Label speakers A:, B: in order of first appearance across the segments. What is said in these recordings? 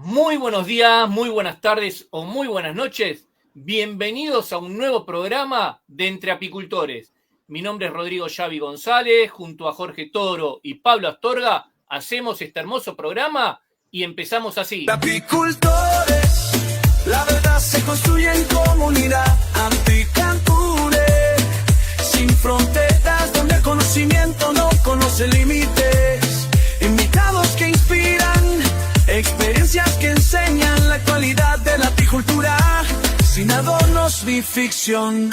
A: Muy buenos días, muy buenas tardes o muy buenas noches. Bienvenidos a un nuevo programa de Entre Apicultores. Mi nombre es Rodrigo Xavi González, junto a Jorge Toro y Pablo Astorga hacemos este hermoso programa y empezamos así.
B: Apicultores, la verdad se construye en comunidad. Apicultores, sin fronteras, donde el conocimiento no conoce límites. Invitados que inspiran, experiencias que enseñan la cualidad de la apicultura, sin adornos ni ficción.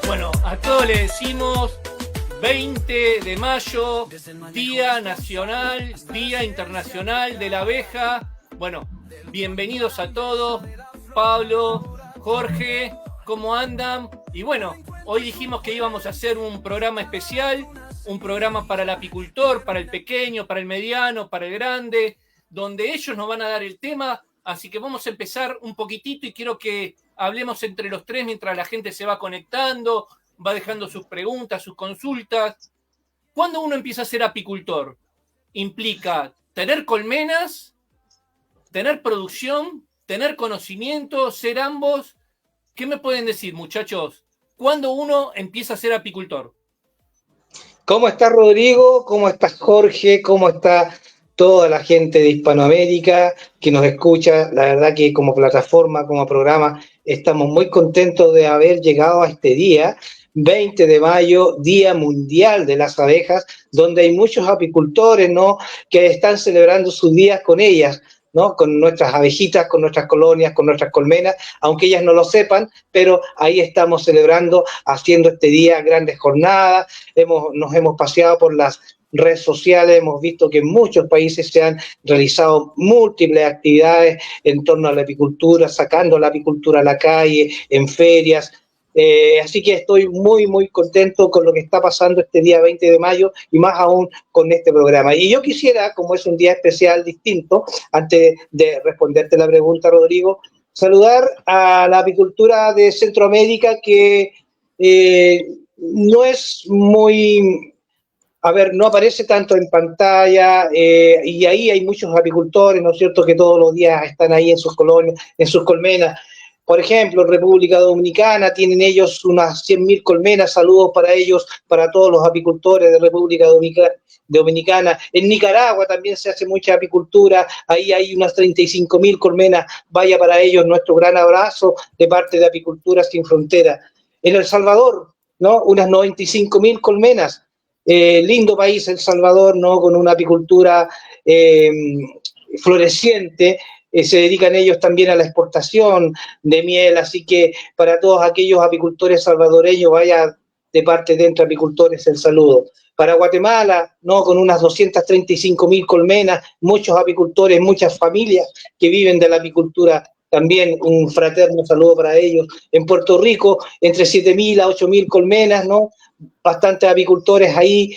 A: Bueno, a todos le decimos 20 de mayo, Día Nacional, Día Internacional de la Abeja. Bueno, bienvenidos a todos. Pablo, Jorge, ¿cómo andan? Y bueno, hoy dijimos que íbamos a hacer un programa especial, un programa para el apicultor, para el pequeño, para el mediano, para el grande, donde ellos nos van a dar el tema. Así que vamos a empezar un poquitito y quiero que hablemos entre los tres mientras la gente se va conectando, va dejando sus preguntas, sus consultas. ¿Cuándo uno empieza a ser apicultor? ¿Implica tener colmenas, tener producción, tener conocimiento, ser ambos? ¿Qué me pueden decir, muchachos? ¿Cuándo uno empieza a ser apicultor?
C: ¿Cómo está Rodrigo? ¿Cómo está Jorge? ¿Cómo está toda la gente de Hispanoamérica que nos escucha? La verdad que como plataforma, como programa, estamos muy contentos de haber llegado a este día, 20 de mayo, Día Mundial de las Abejas, donde hay muchos apicultores, ¿no?, que están celebrando sus días con ellas, ¿no?, con nuestras abejitas, con nuestras colonias, con nuestras colmenas, aunque ellas no lo sepan, pero ahí estamos celebrando, haciendo este día grandes jornadas. Nos hemos paseado por las redes sociales, hemos visto que en muchos países se han realizado múltiples actividades en torno a la apicultura, sacando la apicultura a la calle, en ferias. Así que estoy muy, muy contento con lo que está pasando este día 20 de mayo y más aún con este programa. Y yo quisiera, como es un día especial, distinto, antes de responderte la pregunta, Rodrigo, saludar a la apicultura de Centroamérica que no es muy... no aparece tanto en pantalla, y ahí hay muchos apicultores, ¿no es cierto?, que todos los días están ahí en sus colonias, en sus colmenas. Por ejemplo, en República Dominicana tienen ellos unas 100.000 colmenas. Saludos para ellos, para todos los apicultores de República Dominicana. En Nicaragua también se hace mucha apicultura, ahí hay unas 35.000 colmenas. Vaya para ellos nuestro gran abrazo de parte de Apicultura Sin Fronteras. En El Salvador, ¿no?, unas 95.000 colmenas. Lindo país El Salvador, ¿no?, con una apicultura floreciente. Se dedican ellos también a la exportación de miel, así que para todos aquellos apicultores salvadoreños, vaya de parte de Entre Apicultores el saludo. Para Guatemala, ¿no?, con unas 235.000 colmenas, muchos apicultores, muchas familias que viven de la apicultura, también un fraterno saludo para ellos. En Puerto Rico, entre 7.000 a 8.000 colmenas, ¿no?, bastantes apicultores ahí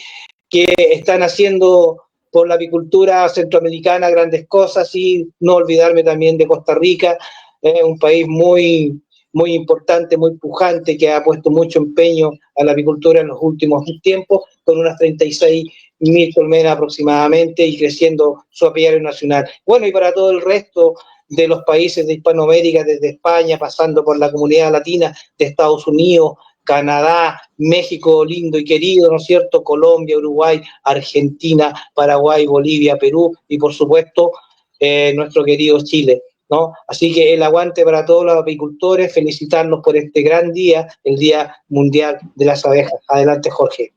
C: que están haciendo por la apicultura centroamericana grandes cosas. Y no olvidarme también de Costa Rica, un país muy, muy importante, muy pujante, que ha puesto mucho empeño a la apicultura en los últimos tiempos, con unas 36.000 colmenas aproximadamente y creciendo su apiario nacional. Bueno, y para todo el resto de los países de Hispanoamérica, desde España, pasando por la comunidad latina de Estados Unidos, Canadá, México lindo y querido, ¿no es cierto?, Colombia, Uruguay, Argentina, Paraguay, Bolivia, Perú y, por supuesto, nuestro querido Chile, ¿no? Así que el aguante para todos los apicultores, felicitarlos por este gran día, el Día Mundial de las Abejas. Adelante, Jorge.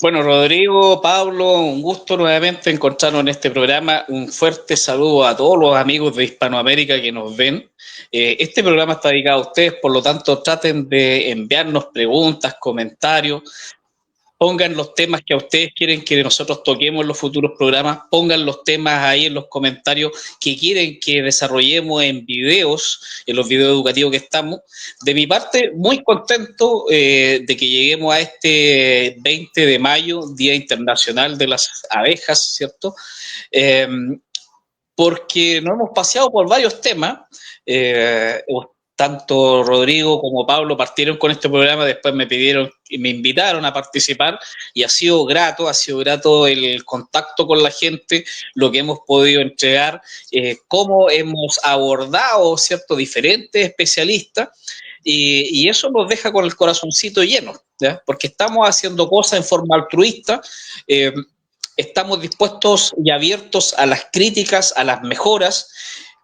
D: Bueno, Rodrigo, Pablo, un gusto nuevamente encontrarnos en este programa. Un fuerte saludo a todos los amigos de Hispanoamérica que nos ven. Este programa está dedicado a ustedes, por lo tanto traten de enviarnos preguntas, comentarios. Pongan los temas que a ustedes quieren que nosotros toquemos en los futuros programas. Pongan los temas ahí en los comentarios que quieren que desarrollemos en videos, en los videos educativos que estamos. De mi parte, muy contento de que lleguemos a este 20 de mayo, Día Internacional de las Abejas, ¿cierto? Porque nos hemos paseado por varios temas. tanto Rodrigo como Pablo partieron con este programa, después me pidieron y me invitaron a participar y ha sido grato el contacto con la gente, lo que hemos podido entregar, cómo hemos abordado, ¿cierto?, diferentes especialistas y eso nos deja con el corazoncito lleno, ¿ya? Porque estamos haciendo cosas en forma altruista, estamos dispuestos y abiertos a las críticas, a las mejoras.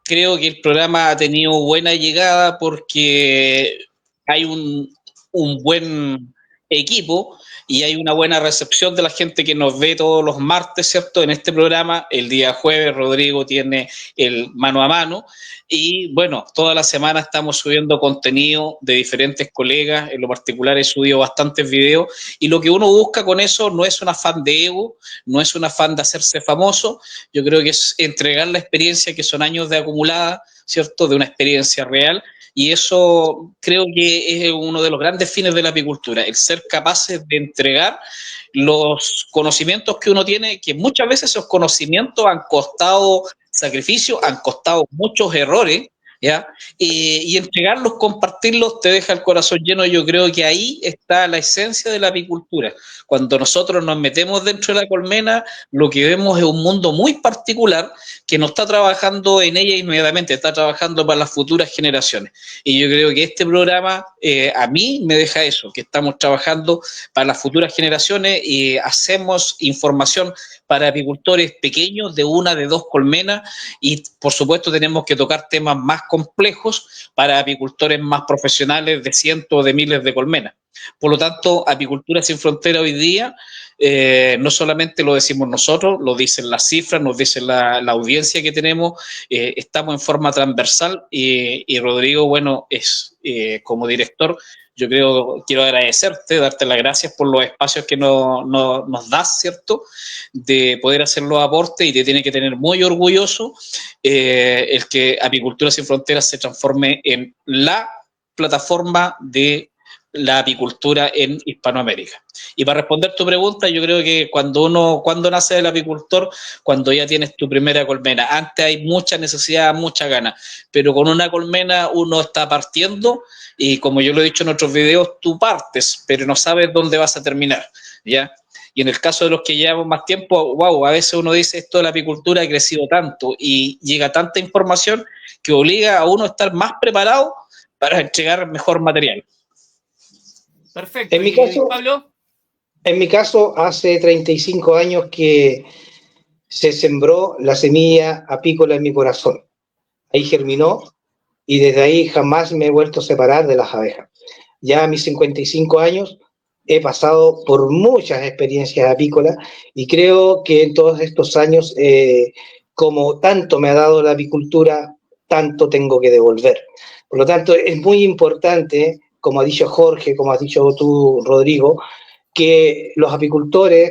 D: Creo que el programa ha tenido buena llegada porque hay un buen equipo y hay una buena recepción de la gente que nos ve todos los martes, ¿cierto? En este programa, el día jueves Rodrigo tiene el mano a mano y bueno, toda la semana estamos subiendo contenido de diferentes colegas, en lo particular he subido bastantes videos y lo que uno busca con eso no es un afán de ego, no es un afán de hacerse famoso, yo creo que es entregar la experiencia que son años de acumulada, ¿cierto? De una experiencia real. Y eso creo que es uno de los grandes fines de la apicultura, el ser capaces de entregar los conocimientos que uno tiene, que muchas veces esos conocimientos han costado sacrificio, han costado muchos errores, ¿ya? Y entregarlos, compartirlos, te deja el corazón lleno. Yo creo que ahí está la esencia de la apicultura. Cuando nosotros nos metemos dentro de la colmena, lo que vemos es un mundo muy particular que no está trabajando en ella inmediatamente, está trabajando para las futuras generaciones. Y yo creo que este programa a mí me deja eso, que estamos trabajando para las futuras generaciones y hacemos información para apicultores pequeños de 1, de 2 colmenas y por supuesto tenemos que tocar temas más complejos para apicultores más profesionales de cientos de miles de colmenas. Por lo tanto, Apicultura Sin Frontera hoy día no solamente lo decimos nosotros, lo dicen las cifras, nos dice la audiencia que tenemos, estamos en forma transversal y Rodrigo, bueno, es como director, yo quiero agradecerte, darte las gracias por los espacios que nos das, ¿cierto?, de poder hacer los aportes y te tiene que tener muy orgulloso el que Apicultura Sin Fronteras se transforme en la plataforma de la apicultura en Hispanoamérica. Y para responder tu pregunta, yo creo que cuando nace el apicultor, cuando ya tienes tu primera colmena. Antes hay mucha necesidad, mucha gana, pero con una colmena uno está partiendo y como yo lo he dicho en otros videos, tú partes, pero no sabes dónde vas a terminar, ¿ya? Y en el caso de los que llevamos más tiempo, wow, a veces uno dice esto de la apicultura ha crecido tanto y llega tanta información que obliga a uno a estar más preparado para entregar mejor material.
A: Perfecto.
C: En mi caso,
A: Pablo.
C: En mi caso, hace 35 años que se sembró la semilla apícola en mi corazón. Ahí germinó y desde ahí jamás me he vuelto a separar de las abejas. Ya a mis 55 años he pasado por muchas experiencias apícolas y creo que en todos estos años, como tanto me ha dado la apicultura, tanto tengo que devolver. Por lo tanto, es muy importante, como ha dicho Jorge, como has dicho tú, Rodrigo, que los apicultores,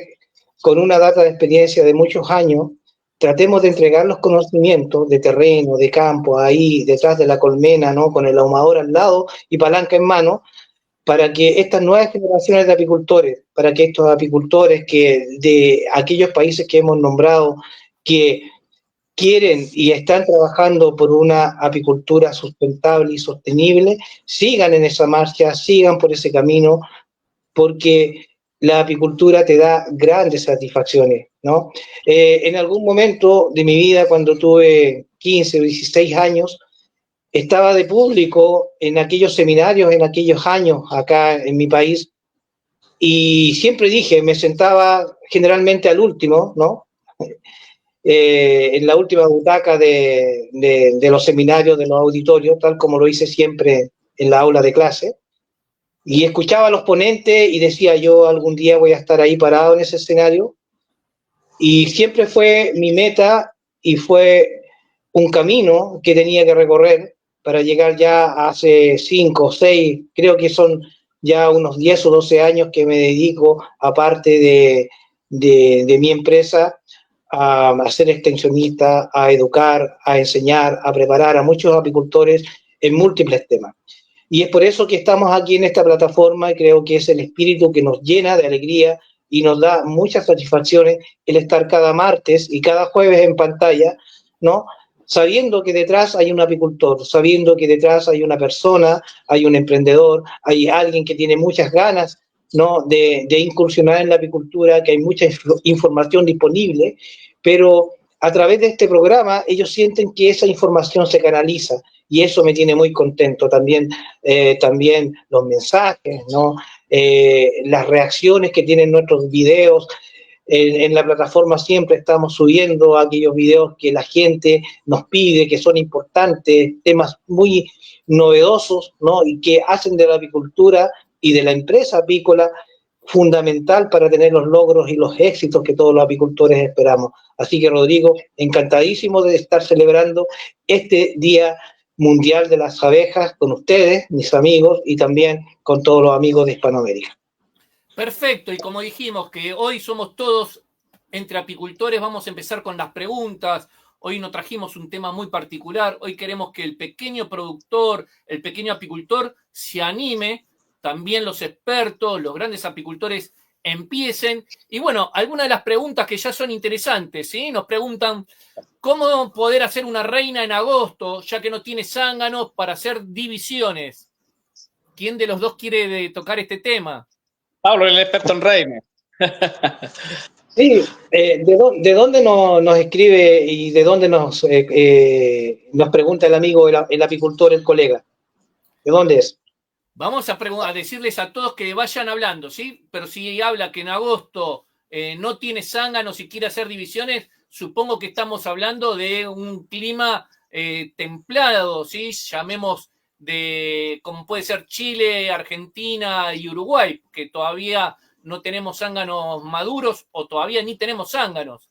C: con una data de experiencia de muchos años, tratemos de entregar los conocimientos de terreno, de campo, ahí detrás de la colmena, ¿no?, con el ahumador al lado y palanca en mano, para que estas nuevas generaciones de apicultores, para que estos apicultores que de aquellos países que hemos nombrado, que quieren y están trabajando por una apicultura sustentable y sostenible, sigan en esa marcha, sigan por ese camino, porque la apicultura te da grandes satisfacciones, ¿no? En algún momento de mi vida, cuando tuve 15 o 16 años, estaba de público en aquellos seminarios, en aquellos años acá en mi país, y siempre dije, me sentaba generalmente al último, ¿no?, en la última butaca de los seminarios, de los auditorios, tal como lo hice siempre en la aula de clase, y escuchaba a los ponentes y decía, yo algún día voy a estar ahí parado en ese escenario, y siempre fue mi meta y fue un camino que tenía que recorrer para llegar ya hace 5 o 6, creo que son ya unos 10 o 12 años que me dedico, aparte de mi empresa, a ser extensionista, a educar, a enseñar, a preparar a muchos apicultores en múltiples temas. Y es por eso que estamos aquí en esta plataforma y creo que es el espíritu que nos llena de alegría y nos da muchas satisfacciones el estar cada martes y cada jueves en pantalla, ¿no?, sabiendo que detrás hay un apicultor, sabiendo que detrás hay una persona, hay un emprendedor, hay alguien que tiene muchas ganas, ¿no?, de incursionar en la apicultura, que hay mucha información disponible, pero a través de este programa ellos sienten que esa información se canaliza y eso me tiene muy contento. También los mensajes, ¿no?, las reacciones que tienen nuestros videos. En la plataforma siempre estamos subiendo aquellos videos que la gente nos pide, que son importantes, temas muy novedosos, ¿no?, y que hacen de la apicultura y de la empresa apícola fundamental para tener los logros y los éxitos que todos los apicultores esperamos. Así que, Rodrigo, encantadísimo de estar celebrando este Día Mundial de las Abejas con ustedes, mis amigos, y también con todos los amigos de Hispanoamérica.
A: Perfecto, y como dijimos que hoy somos todos entre apicultores, vamos a empezar con las preguntas. Hoy no trajimos un tema muy particular, hoy queremos que el pequeño productor, el pequeño apicultor se anime, también los expertos, los grandes apicultores empiecen. Y bueno, algunas de las preguntas que ya son interesantes, ¿sí? Nos preguntan, ¿cómo poder hacer una reina en agosto, ya que no tiene zánganos para hacer divisiones? ¿Quién de los dos quiere tocar este tema?
D: Pablo, el experto en reina.
C: Sí, ¿de dónde nos escribe y de dónde nos pregunta el amigo, el apicultor, el colega? ¿De dónde es?
A: Vamos a decirles a todos que vayan hablando, ¿sí? Pero si habla que en agosto no tiene zánganos y quiere hacer divisiones, supongo que estamos hablando de un clima templado, ¿sí? Llamemos como puede ser Chile, Argentina y Uruguay, que todavía no tenemos zánganos maduros o todavía ni tenemos zánganos.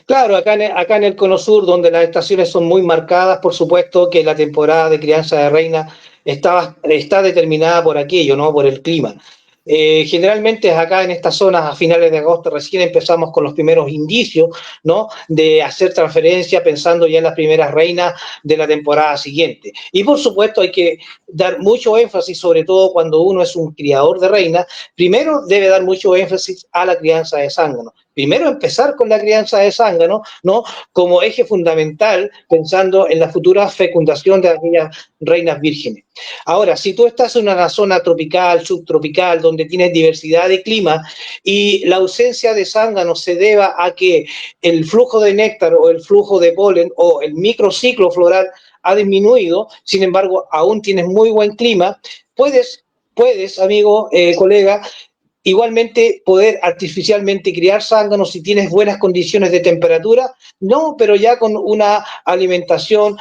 C: Claro, acá en el Cono Sur, donde las estaciones son muy marcadas, por supuesto que la temporada de crianza de reina está determinada por aquello, ¿no?, por el clima. Generalmente acá en estas zonas a finales de agosto recién empezamos con los primeros indicios, ¿no?, de hacer transferencia pensando ya en las primeras reinas de la temporada siguiente. Y por supuesto hay que dar mucho énfasis, sobre todo cuando uno es un criador de reinas, primero debe dar mucho énfasis a la crianza de zángano. Primero empezar con la crianza de zángano, ¿no?, como eje fundamental, pensando en la futura fecundación de aquellas reinas vírgenes. Ahora, si tú estás en una zona tropical, subtropical, donde tienes diversidad de clima y la ausencia de zángano se deba a que el flujo de néctar o el flujo de polen o el microciclo floral ha disminuido, sin embargo, aún tienes muy buen clima, puedes, amigo, colega, igualmente poder artificialmente criar zánganos si tienes buenas condiciones de temperatura, no, pero ya con una alimentación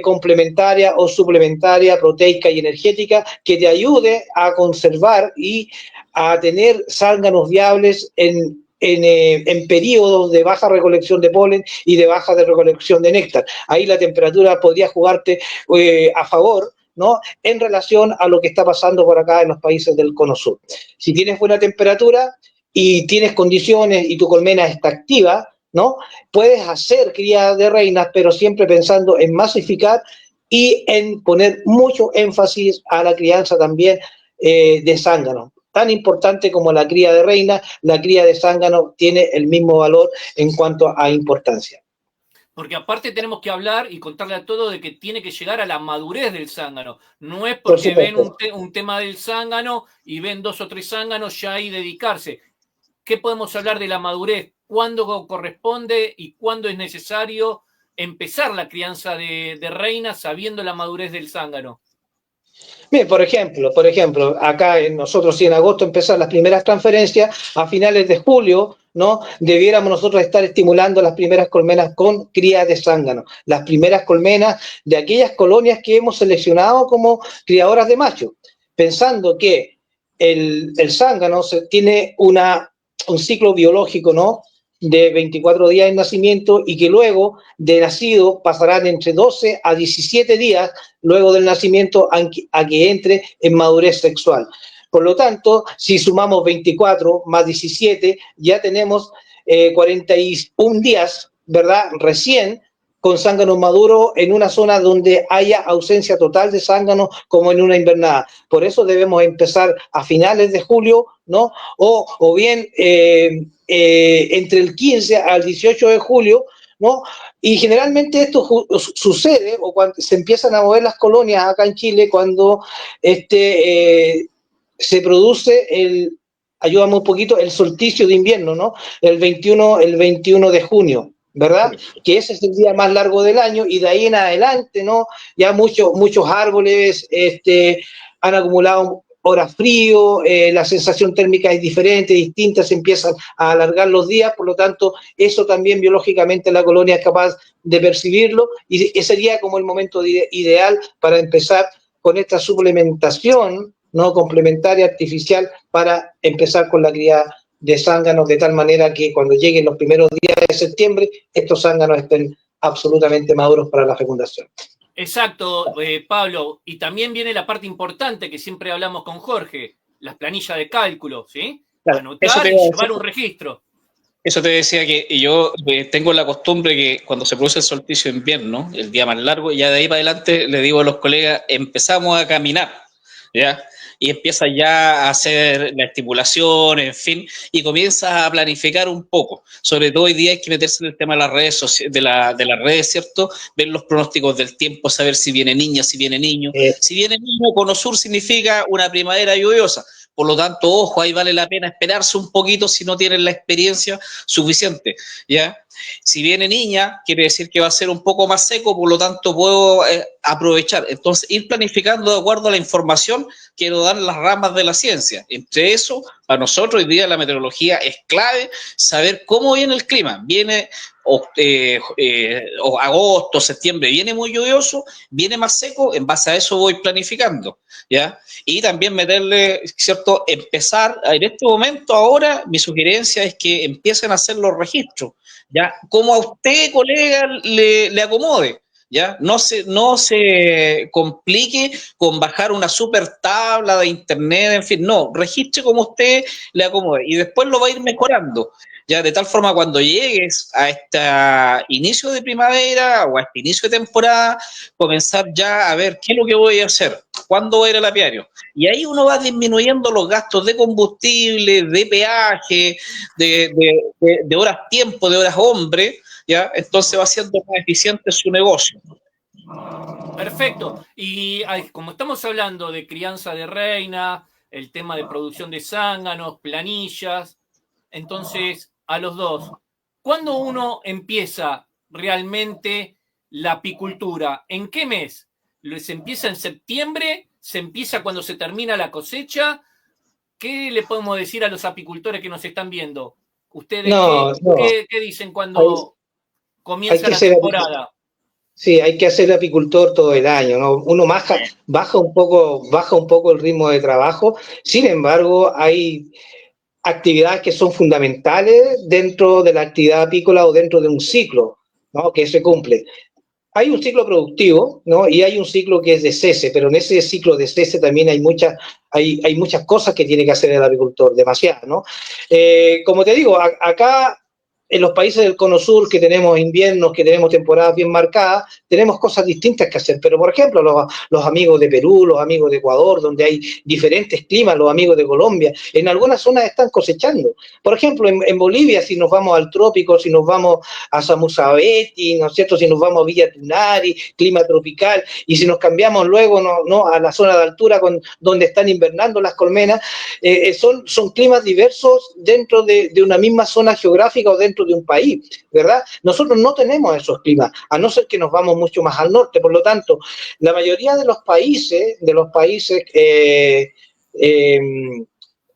C: complementaria o suplementaria, proteica y energética que te ayude a conservar y a tener zánganos viables en periodos de baja recolección de polen y de baja de recolección de néctar. Ahí la temperatura podría jugarte a favor, ¿no?, en relación a lo que está pasando por acá en los países del Cono Sur. Si tienes buena temperatura y tienes condiciones y tu colmena está activa, ¿no?, puedes hacer cría de reinas, pero siempre pensando en masificar y en poner mucho énfasis a la crianza también de zángano. Tan importante como la cría de reina, la cría de zángano tiene el mismo valor en cuanto a importancia.
A: Porque aparte tenemos que hablar y contarle a todos de que tiene que llegar a la madurez del zángano. No es porque ven un tema del zángano y ven 2 o 3 zánganos ya ahí dedicarse. ¿Qué podemos hablar de la madurez? ¿Cuándo corresponde y cuándo es necesario empezar la crianza de reinas sabiendo la madurez del zángano?
C: Bien, por ejemplo, acá nosotros si en agosto empezar las primeras transferencias, a finales de julio, ¿no?, debiéramos nosotros estar estimulando las primeras colmenas con cría de zángano, las primeras colmenas de aquellas colonias que hemos seleccionado como criadoras de macho, pensando que el zángano tiene un ciclo biológico, ¿no?, de 24 días de nacimiento y que luego de nacido pasarán entre 12 a 17 días luego del nacimiento a que entre en madurez sexual. Por lo tanto, si sumamos 24 más 17, ya tenemos 41 días, ¿verdad?, recién con zángano maduro en una zona donde haya ausencia total de zángano como en una invernada. Por eso debemos empezar a finales de julio, ¿no?, o bien entre el 15 al 18 de julio, ¿no?, Y generalmente esto sucede o cuando se empiezan a mover las colonias acá en Chile cuando se produce ayúdame un poquito, el solsticio de invierno, ¿no? El 21 de junio, ¿verdad? Que ese es el día más largo del año y de ahí en adelante, ¿no? Ya muchos árboles han acumulado horas frío, la sensación térmica es diferente, distinta, se empiezan a alargar los días, por lo tanto, eso también biológicamente la colonia es capaz de percibirlo y ese sería como el momento ideal para empezar con esta suplementación, ¿no? Complementaria artificial para empezar con la cría de zánganos de tal manera que cuando lleguen los primeros días de septiembre, estos zánganos estén absolutamente maduros para la fecundación.
A: Exacto, Pablo. Y también viene la parte importante que siempre hablamos con Jorge, las planillas de cálculo, ¿sí?
D: Claro,
A: anotar y llevar un registro.
D: Eso te decía que yo tengo la costumbre que cuando se produce el solsticio de invierno, el día más largo, ya de ahí para adelante le digo a los colegas, empezamos a caminar, ¿ya? Y empiezas ya a hacer la estipulación, en fin, y comienzas a planificar un poco. Sobre todo hoy día hay que meterse en el tema de las redes de las redes, ¿cierto? Ver los pronósticos del tiempo, saber si viene niña, si viene niño. Si viene niño, Cono Sur significa una primavera lluviosa. Por lo tanto, ojo, ahí vale la pena esperarse un poquito si no tienen la experiencia suficiente, ¿ya? Si viene niña, quiere decir que va a ser un poco más seco, por lo tanto puedo aprovechar. Entonces, ir planificando de acuerdo a la información que nos dan las ramas de la ciencia. Entre eso, para nosotros hoy día la meteorología es clave saber cómo viene el clima. Viene agosto, septiembre, viene muy lluvioso, viene más seco, en base a eso voy planificando, ¿ya? Y también meterle, ¿cierto? Empezar, en este momento ahora, mi sugerencia es que empiecen a hacer los registros, ¿ya? Como a usted, colega, le acomode, ¿ya? No se complique con bajar una super tabla de internet, en fin, no, registre como a usted le acomode y después lo va a ir mejorando. Ya, de tal forma cuando llegues a este inicio de primavera o a este inicio de temporada, comenzar ya a ver qué es lo que voy a hacer, cuándo voy a ir al apiario. Y ahí uno va disminuyendo los gastos de combustible, de peaje, de horas tiempo, de horas hombre, ¿ya? Entonces va siendo más eficiente su negocio.
A: Perfecto. Y como estamos hablando de crianza de reina, el tema de producción de zánganos, planillas, entonces, a los dos, ¿cuándo uno empieza realmente la apicultura? ¿En qué mes? ¿Se empieza en septiembre? ¿Se empieza cuando se termina la cosecha? ¿Qué le podemos decir a los apicultores que nos están viendo? ¿Ustedes qué dicen cuando comienza la temporada?
C: Sí, hay que ser apicultor todo el año, ¿no? Uno baja un poco el ritmo de trabajo. Sin embargo, hay actividades que son fundamentales dentro de la actividad apícola o dentro de un ciclo, ¿no? Que se cumple. Hay un ciclo productivo, ¿no? Y hay un ciclo que es de cese, pero en ese ciclo de cese también hay muchas cosas que tiene que hacer el apicultor, demasiadas, ¿no? Como te digo, acá en los países del Cono Sur, que tenemos inviernos, que tenemos temporadas bien marcadas, tenemos cosas distintas que hacer. Pero, por ejemplo, los amigos de Perú, los amigos de Ecuador, donde hay diferentes climas, los amigos de Colombia, en algunas zonas están cosechando. Por ejemplo, en Bolivia, si nos vamos al trópico, si nos vamos a Samusabeti, ¿no es cierto? Si nos vamos a Villa Tunari, clima tropical, y si nos cambiamos luego ¿no? a la zona de altura donde están invernando las colmenas, son climas diversos dentro de una misma zona geográfica o dentro de un país, ¿verdad? Nosotros no tenemos esos climas, a no ser que nos vamos mucho más al norte. Por lo tanto, la mayoría de los países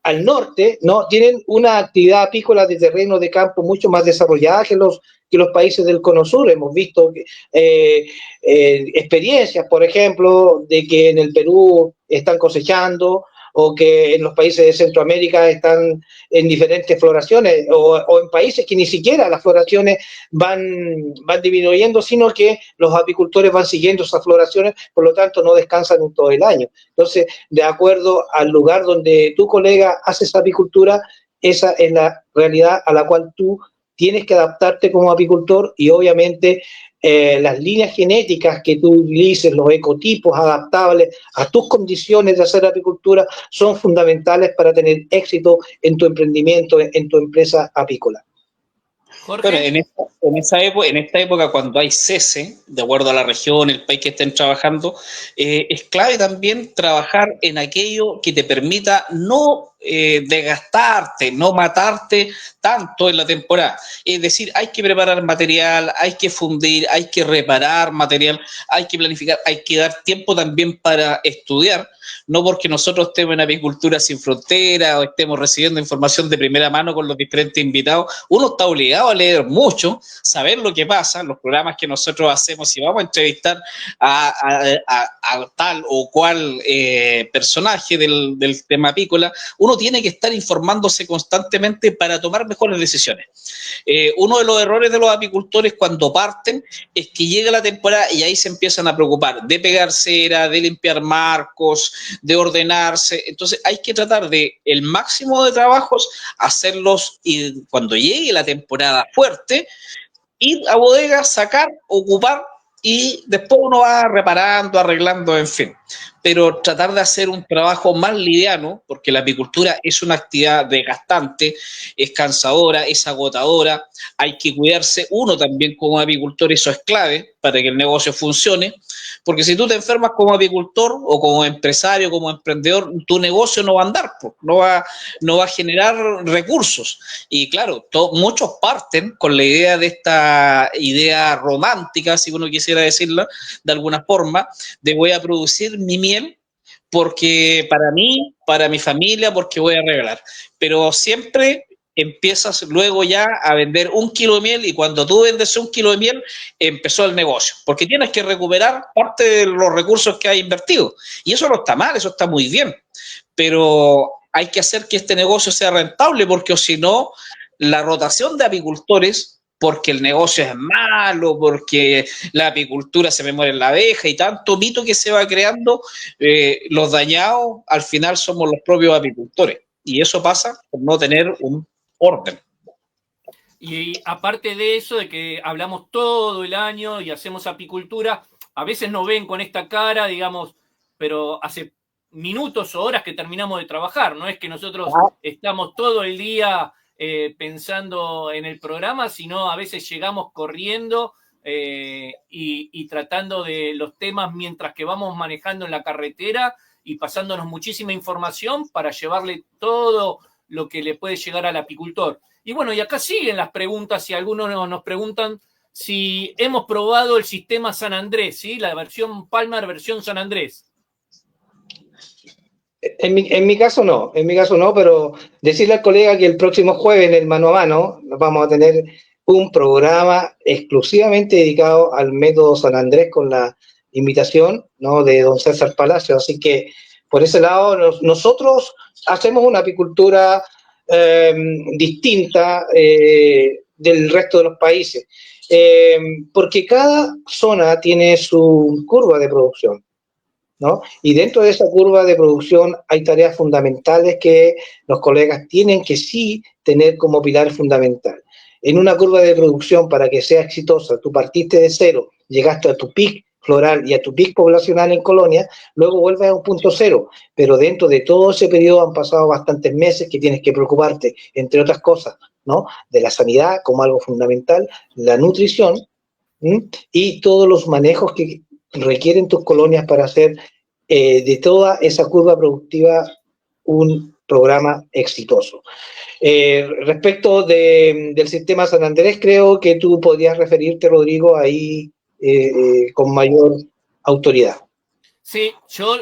C: al norte, ¿no? Tienen una actividad apícola de terreno de campo mucho más desarrollada que los países del Cono Sur. Hemos visto experiencias, por ejemplo, de que en el Perú están cosechando, o que en los países de Centroamérica están en diferentes floraciones, o en países que ni siquiera las floraciones van disminuyendo, sino que los apicultores van siguiendo esas floraciones, por lo tanto no descansan en todo el año. Entonces, de acuerdo al lugar donde tu colega hace esa apicultura, esa es la realidad a la cual tú tienes que adaptarte como apicultor, y obviamente las líneas genéticas que tú utilices, los ecotipos adaptables a tus condiciones de hacer apicultura, son fundamentales para tener éxito en tu emprendimiento, en tu empresa apícola.
A: Jorge.
D: Bueno, en esta época, cuando hay cese, de acuerdo a la región, el país que estén trabajando, es clave también trabajar en aquello que te permita no desgastarte, no matarte tanto en la temporada. Es decir, hay que preparar material, hay que fundir, hay que reparar material, hay que planificar, hay que dar tiempo también para estudiar, no porque nosotros estemos en Apicultura Sin Fronteras o estemos recibiendo información de primera mano con los diferentes invitados. Uno está obligado a leer mucho, saber lo que pasa, los programas que nosotros hacemos, si vamos a entrevistar a tal o cual personaje del tema apícola, uno tiene que estar informándose constantemente para tomar mejores decisiones. Uno de los errores de los apicultores cuando parten es que llega la temporada y ahí se empiezan a preocupar de pegar cera, de limpiar marcos, de ordenarse. Entonces hay que tratar de el máximo de trabajos hacerlos y cuando llegue la temporada fuerte, ir a bodegas, sacar, ocupar y después uno va reparando, arreglando, en fin. Pero tratar de hacer un trabajo más liviano, porque la apicultura es una actividad desgastante, es cansadora, es agotadora, hay que cuidarse uno también como apicultor, eso es clave para que el negocio funcione, porque si tú te enfermas como apicultor o como empresario, como emprendedor, tu negocio no va a andar, no va a generar recursos. Y claro, muchos parten con la idea de esta idea romántica, si uno quisiera decirla de alguna forma, de voy a producir mi miel porque para mí, para mi familia, porque voy a regalar. Pero siempre empiezas luego ya a vender 1 kilo de miel y cuando tú vendes 1 kilo de miel, empezó el negocio. Porque tienes que recuperar parte de los recursos que has invertido. Y eso no está mal, eso está muy bien. Pero hay que hacer que este negocio sea rentable porque o si no, la rotación de apicultores, porque el negocio es malo, porque la apicultura se me muere la abeja y tanto mito que se va creando, los dañados al final somos los propios apicultores. Y eso pasa por no tener un orden.
A: Y aparte de eso, de que hablamos todo el año y hacemos apicultura, a veces nos ven con esta cara, digamos, pero hace minutos o horas que terminamos de trabajar, no es que nosotros estamos todo el día pensando en el programa, sino a veces llegamos corriendo y tratando de los temas mientras que vamos manejando en la carretera y pasándonos muchísima información para llevarle todo lo que le puede llegar al apicultor. Y bueno, y acá siguen las preguntas, si algunos nos preguntan si hemos probado el sistema San Andrés, ¿sí? La versión Palmer, versión San Andrés.
C: En mi caso no, pero decirle al colega que el próximo jueves en el Mano a Mano vamos a tener un programa exclusivamente dedicado al método San Andrés con la invitación, ¿no?, de don César Palacio. Así que por ese lado nosotros hacemos una apicultura distinta del resto de los países, porque cada zona tiene su curva de producción, ¿no? Y dentro de esa curva de producción hay tareas fundamentales que los colegas tienen que sí tener como pilar fundamental. En una curva de producción, para que sea exitosa, tú partiste de cero, llegaste a tu pic floral y a tu pic poblacional en colonia, luego vuelves a un punto cero, pero dentro de todo ese periodo han pasado bastantes meses que tienes que preocuparte, entre otras cosas, ¿no?, de la sanidad como algo fundamental, la nutrición, y todos los manejos que requieren tus colonias para hacer de toda esa curva productiva un programa exitoso. Respecto del sistema San Andrés, creo que tú podrías referirte, Rodrigo, ahí con mayor autoridad.
A: Sí, yo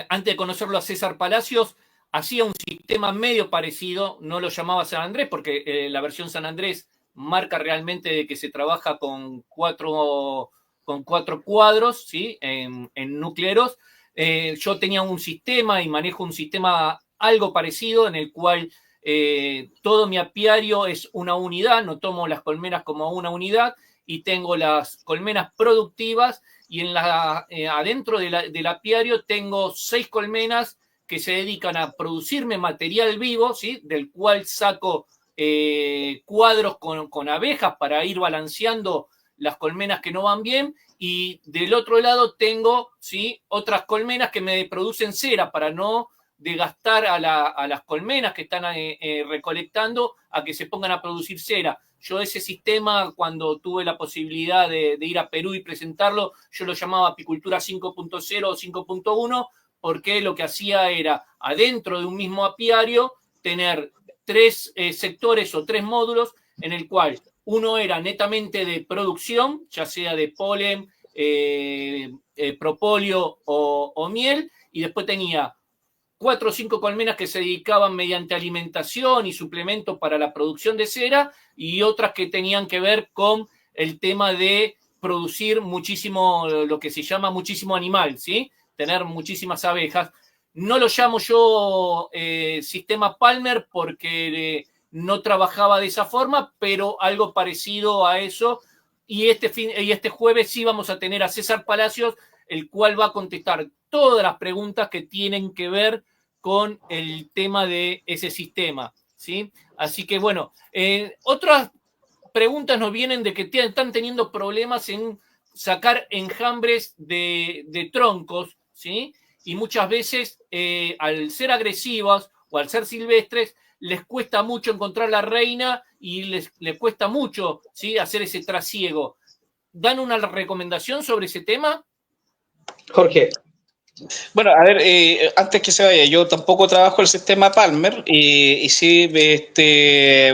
A: antes de conocerlo a César Palacios, hacía un sistema medio parecido, no lo llamaba San Andrés porque la versión San Andrés marca realmente de que se trabaja con cuatro cuadros, ¿sí?, en núcleos. Yo tenía un sistema y manejo un sistema algo parecido en el cual todo mi apiario es una unidad, no tomo las colmenas como una unidad y tengo las colmenas productivas y adentro del apiario tengo 6 colmenas que se dedican a producirme material vivo, ¿sí?, del cual saco cuadros con abejas para ir balanceando las colmenas que no van bien, y del otro lado tengo, ¿sí?, otras colmenas que me producen cera para no de gastar a las colmenas que están recolectando a que se pongan a producir cera. Yo ese sistema, cuando tuve la posibilidad de ir a Perú y presentarlo, yo lo llamaba apicultura 5.0 o 5.1, porque lo que hacía era, adentro de un mismo apiario, tener 3 sectores o 3 módulos, en el cual uno era netamente de producción, ya sea de polen, propóleo o miel, y después tenía 4 o 5 colmenas que se dedicaban mediante alimentación y suplemento para la producción de cera, y otras que tenían que ver con el tema de producir muchísimo, lo que se llama muchísimo animal, ¿sí? Tener muchísimas abejas. No lo llamo yo sistema Palmer porque no trabajaba de esa forma, pero algo parecido a eso. Y este jueves sí vamos a tener a César Palacios, el cual va a contestar todas las preguntas que tienen que ver con el tema de ese sistema, ¿sí? Así que bueno, otras preguntas nos vienen de que están teniendo problemas en sacar enjambres de troncos, ¿sí? Y muchas veces al ser agresivas o al ser silvestres les cuesta mucho encontrar la reina y les cuesta mucho, ¿sí?, hacer ese trasiego. ¿Dan una recomendación sobre ese tema?
C: Jorge.
D: Bueno, a ver, antes que se vaya, yo tampoco trabajo el sistema Palmer y sí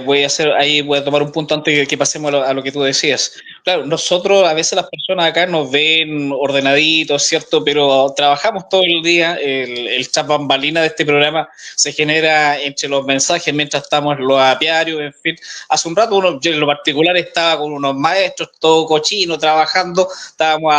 D: voy a tomar un punto antes de que pasemos a lo que tú decías. Claro, nosotros a veces las personas acá nos ven ordenaditos, ¿cierto? Pero trabajamos todo el día, el chat bambalina de este programa se genera entre los mensajes mientras estamos en los apiarios, en fin. Hace un rato yo en lo particular estaba con unos maestros, todo cochino, trabajando, estábamos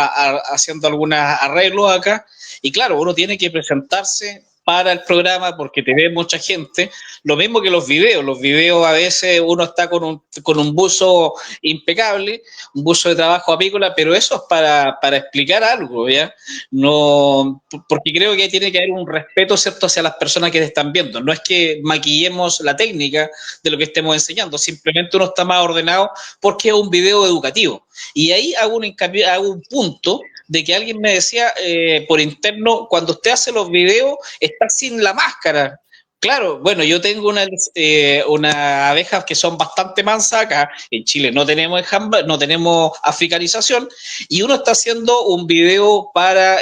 D: haciendo algunos arreglos acá. Y claro, uno tiene que presentarse para el programa porque te ve mucha gente. Lo mismo que los videos a veces uno está con un buzo impecable, un buzo de trabajo apícola, pero eso es para explicar algo, ¿ya? No, porque creo que tiene que haber un respeto, ¿cierto?, hacia las personas que te están viendo. No es que maquillemos la técnica de lo que estemos enseñando, simplemente uno está más ordenado porque es un video educativo. Y ahí hago un punto de que alguien me decía por interno, cuando usted hace los videos, está sin la máscara. Claro, bueno, yo tengo unas abejas que son bastante mansas acá. En Chile no tenemos no tenemos africanización, y uno está haciendo un video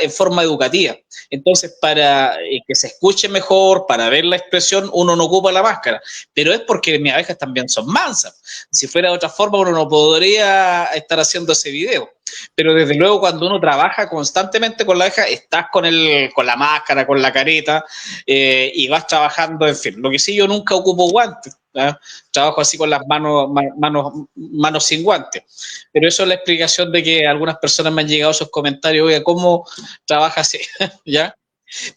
D: en forma educativa. Entonces, para que se escuche mejor, para ver la expresión, uno no ocupa la máscara. Pero es porque mis abejas también son mansas. Si fuera de otra forma, uno no podría estar haciendo ese video. Pero desde luego cuando uno trabaja constantemente con la abeja, estás con la máscara, con la careta, y vas trabajando, en fin. Lo que sí, yo nunca ocupo guantes, ¿eh? Trabajo así con las manos sin guantes. Pero eso es la explicación de que algunas personas me han llegado esos comentarios, oiga, ¿cómo trabaja así? ¿Ya?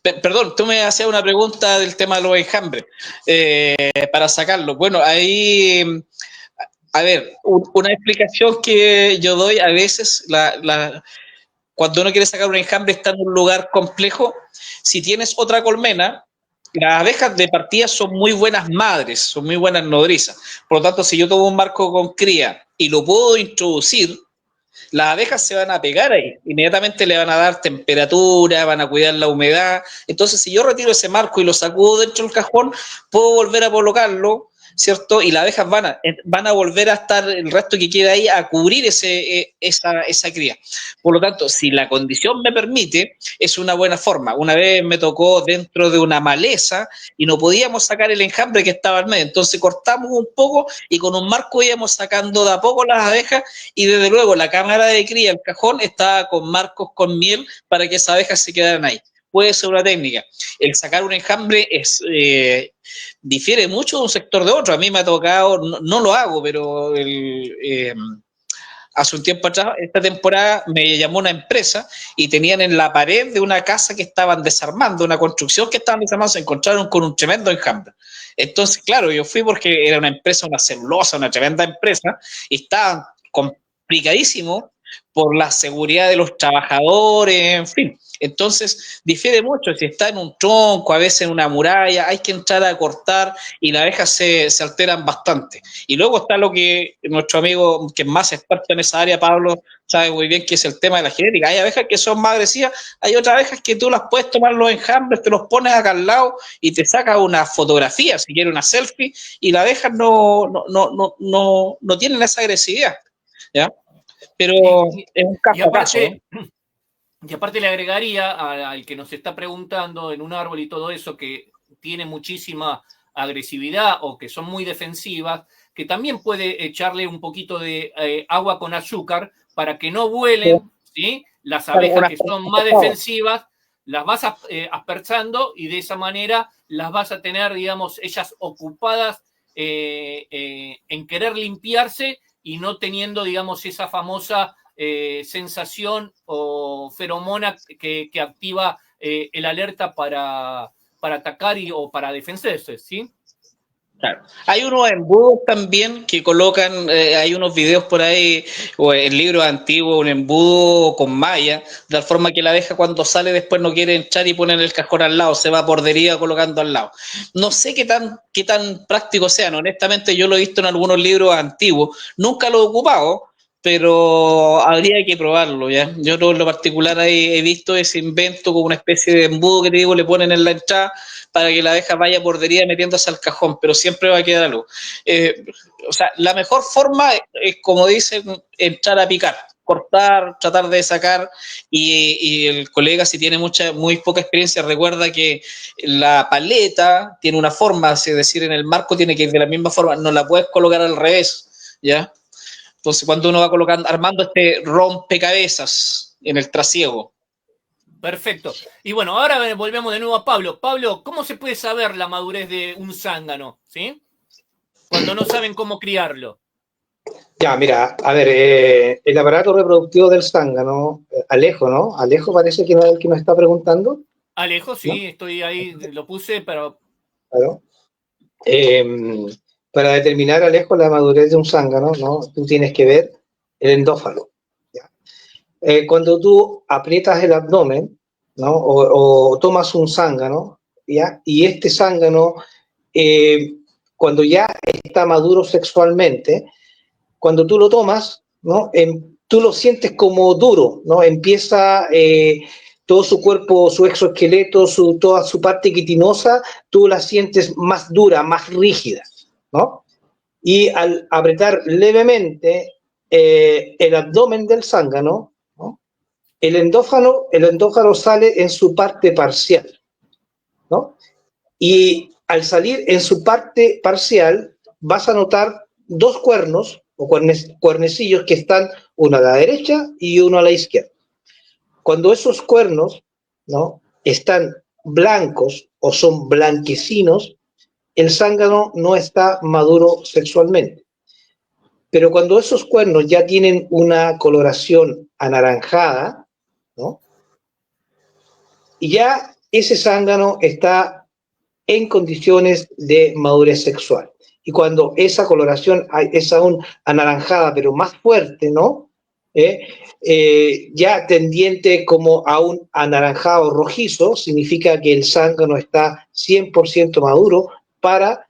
D: Perdón, tú me hacías una pregunta del tema de los enjambres, para sacarlo. Bueno, ahí... A ver, una explicación que yo doy a veces, cuando uno quiere sacar un enjambre está en un lugar complejo, si tienes otra colmena, las abejas de partida son muy buenas madres, son muy buenas nodrizas. Por lo tanto, si yo tomo un marco con cría y lo puedo introducir, las abejas se van a pegar ahí, inmediatamente le van a dar temperatura, van a cuidar la humedad. Entonces, si yo retiro ese marco y lo sacudo dentro del cajón, puedo volver a colocarlo, ¿cierto? Y las abejas van a volver a estar el resto que queda ahí a cubrir esa cría. Por lo tanto, si la condición me permite, es una buena forma. Una vez me tocó dentro de una maleza y no podíamos sacar el enjambre que estaba al medio. Entonces cortamos un poco y con un marco íbamos sacando de a poco las abejas, y desde luego la cámara de cría, el cajón, estaba con marcos con miel para que esas abejas se quedaran ahí. Puede ser una técnica. El sacar un enjambre difiere mucho de un sector de otro. A mí me ha tocado, no lo hago, pero hace un tiempo atrás, esta temporada, me llamó una empresa y tenían en la pared de una casa que estaban desarmando, una construcción que estaban desarmando, se encontraron con un tremendo enjambre. Entonces, claro, yo fui porque era una empresa, una celulosa, una tremenda empresa, y estaban complicadísimos por la seguridad de los trabajadores, en fin. Entonces, difiere mucho. Si está en un tronco, a veces en una muralla, hay que entrar a cortar y las abejas se alteran bastante. Y luego está lo que nuestro amigo, que es más experto en esa área, Pablo, sabe muy bien, que es el tema de la genética. Hay abejas que son más agresivas, hay otras abejas que tú las puedes tomar los enjambres, te los pones acá al lado y te sacas una fotografía, si quieres una selfie, y las abejas no tienen esa agresividad, ¿ya? Pero es un caso a caso, ¿no?
A: Y aparte le agregaría al que nos está preguntando en un árbol y todo eso, que tiene muchísima agresividad o que son muy defensivas, que también puede echarle un poquito de agua con azúcar para que no vuelen, ¿sí? Las abejas que son más defensivas, las vas aspersando y de esa manera las vas a tener, digamos, ellas ocupadas en querer limpiarse y no teniendo, digamos, esa famosa sensación o feromona que activa el alerta para atacar o para defenderse, ¿sí?
D: Claro. Hay unos embudos también que colocan, hay unos videos por ahí, o en libros antiguos, un embudo con malla, de tal forma que la abeja cuando sale después no quiere entrar y ponen el cajón al lado, se va por deriva colocando al lado. No sé qué tan prácticos sean, honestamente yo lo he visto en algunos libros antiguos, nunca lo he ocupado, pero habría que probarlo, ¿ya? Yo en lo particular ahí he visto ese invento como una especie de embudo que te digo, le ponen en la entrada para que la abeja vaya por deriva metiéndose al cajón, pero siempre va a quedar algo. O sea, la mejor forma es, como dicen, entrar a picar, cortar, tratar de sacar, y el colega, si tiene muy poca experiencia, recuerda que la paleta tiene una forma, es decir, en el marco tiene que ir de la misma forma, no la puedes colocar al revés, ¿ya? Entonces, cuando uno va colocando, armando este rompecabezas en el trasiego.
A: Perfecto. Y bueno, ahora volvemos de nuevo a Pablo. Pablo, ¿cómo se puede saber la madurez de un zángano, ¿sí? Cuando no saben cómo criarlo.
C: Ya, mira, a ver, el aparato reproductivo del zángano, Alejo, ¿no? Alejo parece que no es el que me está preguntando.
A: Alejo, sí, ¿no? Estoy ahí, lo puse, pero...
C: Claro. Para determinar, Alejo, la madurez de un zángano, ¿no? Tú tienes que ver el endófalo. ¿Ya? Cuando tú aprietas el abdomen, ¿no? O tomas un zángano, ¿ya? Y este zángano, cuando ya está maduro sexualmente, cuando tú lo tomas, ¿no? Tú lo sientes como duro, ¿no? Empieza todo su cuerpo, su exoesqueleto, toda su parte quitinosa, tú la sientes más dura, más rígida, ¿no? Y al apretar levemente el abdomen del zángano, ¿no? el endófano sale en su parte parcial, ¿no? Y al salir en su parte parcial, vas a notar dos cuernos o cuernecillos que están uno a la derecha y uno a la izquierda. Cuando esos cuernos, ¿no? están blancos o son blanquecinos, el zángano no está maduro sexualmente. Pero cuando esos cuernos ya tienen una coloración anaranjada, ¿no? y ya ese zángano está en condiciones de madurez sexual. Y cuando esa coloración es aún anaranjada, pero más fuerte, ¿no? Ya tendiente como a un anaranjado rojizo, significa que el zángano está 100% maduro para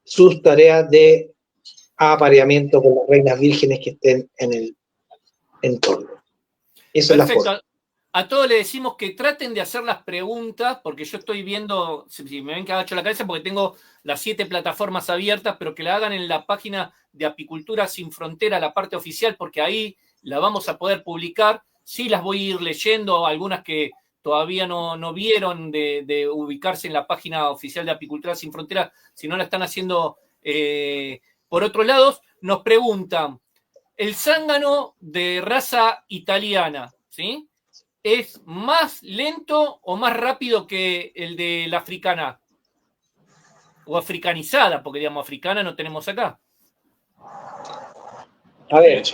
C: sus tareas de apareamiento con las reinas vírgenes que estén en el entorno. Esa
A: Perfecto.
C: es la forma.
A: A todos les decimos que traten de hacer las preguntas, porque yo estoy viendo, si me ven que agacho la cabeza, porque tengo las 7 plataformas abiertas, pero que la hagan en la página de Apicultura Sin Frontera, la parte oficial, porque ahí la vamos a poder publicar. Sí las voy a ir leyendo, algunas que todavía no vieron de ubicarse en la página oficial de Apicultura Sin Frontera, si no la están haciendo por otros lados. Nos preguntan, el zángano de raza italiana, ¿sí? ¿Es más lento o más rápido que el de la africana? O africanizada, porque digamos africana no tenemos acá.
C: A ver,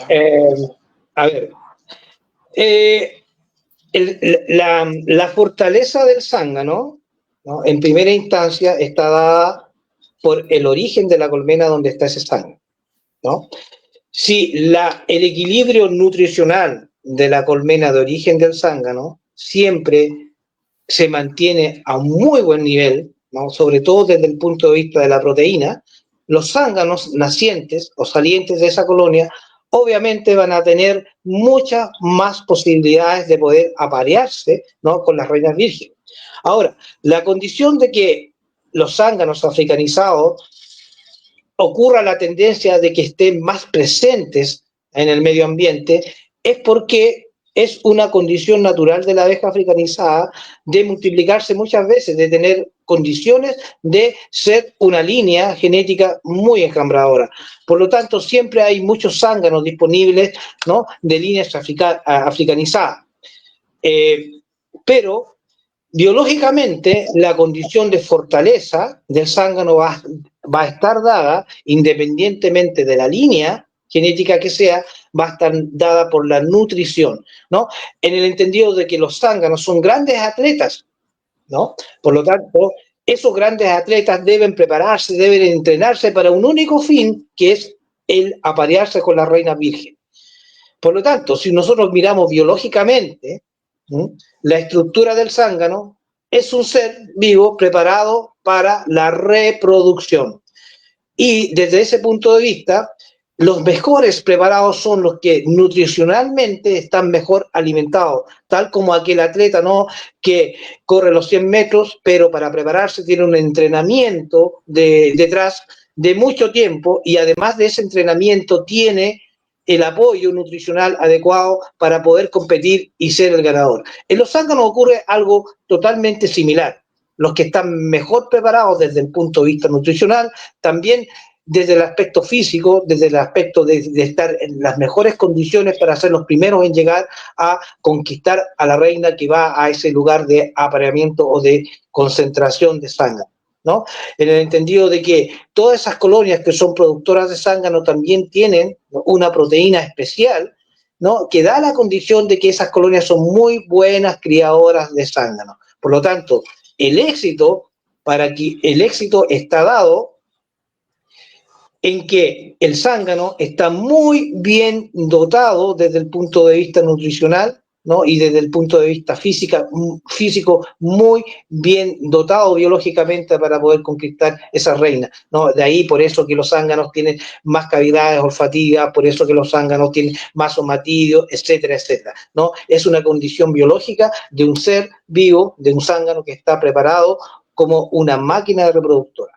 C: la fortaleza del zángano, ¿no? En primera instancia está dada por el origen de la colmena donde está ese zángano, ¿no? si el equilibrio nutricional de la colmena de origen del zángano siempre se mantiene a un muy buen nivel, ¿no? Sobre todo desde el punto de vista de la proteína, los zánganos nacientes o salientes de esa colonia obviamente van a tener muchas más posibilidades de poder aparearse, ¿no? Con las reinas vírgenes. Ahora, la condición de que los zánganos africanizados ocurra la tendencia de que estén más presentes en el medio ambiente es porque es una condición natural de la abeja africanizada de multiplicarse muchas veces, de tener condiciones de ser una línea genética muy enjambradora. Por lo tanto, siempre hay muchos zánganos disponibles, ¿no? De líneas africanizadas. Pero biológicamente, la condición de fortaleza del zángano va a estar dada, independientemente de la línea genética que sea, va a estar dada por la nutrición, ¿no? En el entendido de que los zánganos son grandes atletas, ¿no? Por lo tanto, esos grandes atletas deben prepararse, deben entrenarse para un único fin, que es el aparearse con la reina virgen. Por lo tanto, si nosotros miramos biológicamente, la estructura del zángano es un ser vivo preparado para la reproducción. Y desde ese punto de vista, los mejores preparados son los que nutricionalmente están mejor alimentados, tal como aquel atleta, ¿no?, que corre los 100 metros, pero para prepararse tiene un entrenamiento detrás de mucho tiempo, y además de ese entrenamiento tiene el apoyo nutricional adecuado para poder competir y ser el ganador. En los zánganos ocurre algo totalmente similar. Los que están mejor preparados desde el punto de vista nutricional, también desde el aspecto físico, desde el aspecto de estar en las mejores condiciones para ser los primeros en llegar a conquistar a la reina que va a ese lugar de apareamiento o de concentración de zángano, ¿no? En el entendido de que todas esas colonias que son productoras de zángano también tienen una proteína especial, ¿no?, que da la condición de que esas colonias son muy buenas criadoras de zángano. Por lo tanto, el éxito está dado en que el zángano está muy bien dotado desde el punto de vista nutricional, ¿no?, y desde el punto de vista físico muy bien dotado biológicamente para poder conquistar esa reina, ¿no? De ahí por eso que los zánganos tienen más cavidades olfativas, por eso que los zánganos tienen más somatidios, etcétera, etcétera, ¿no? Es una condición biológica de un ser vivo, de un zángano que está preparado como una máquina reproductora.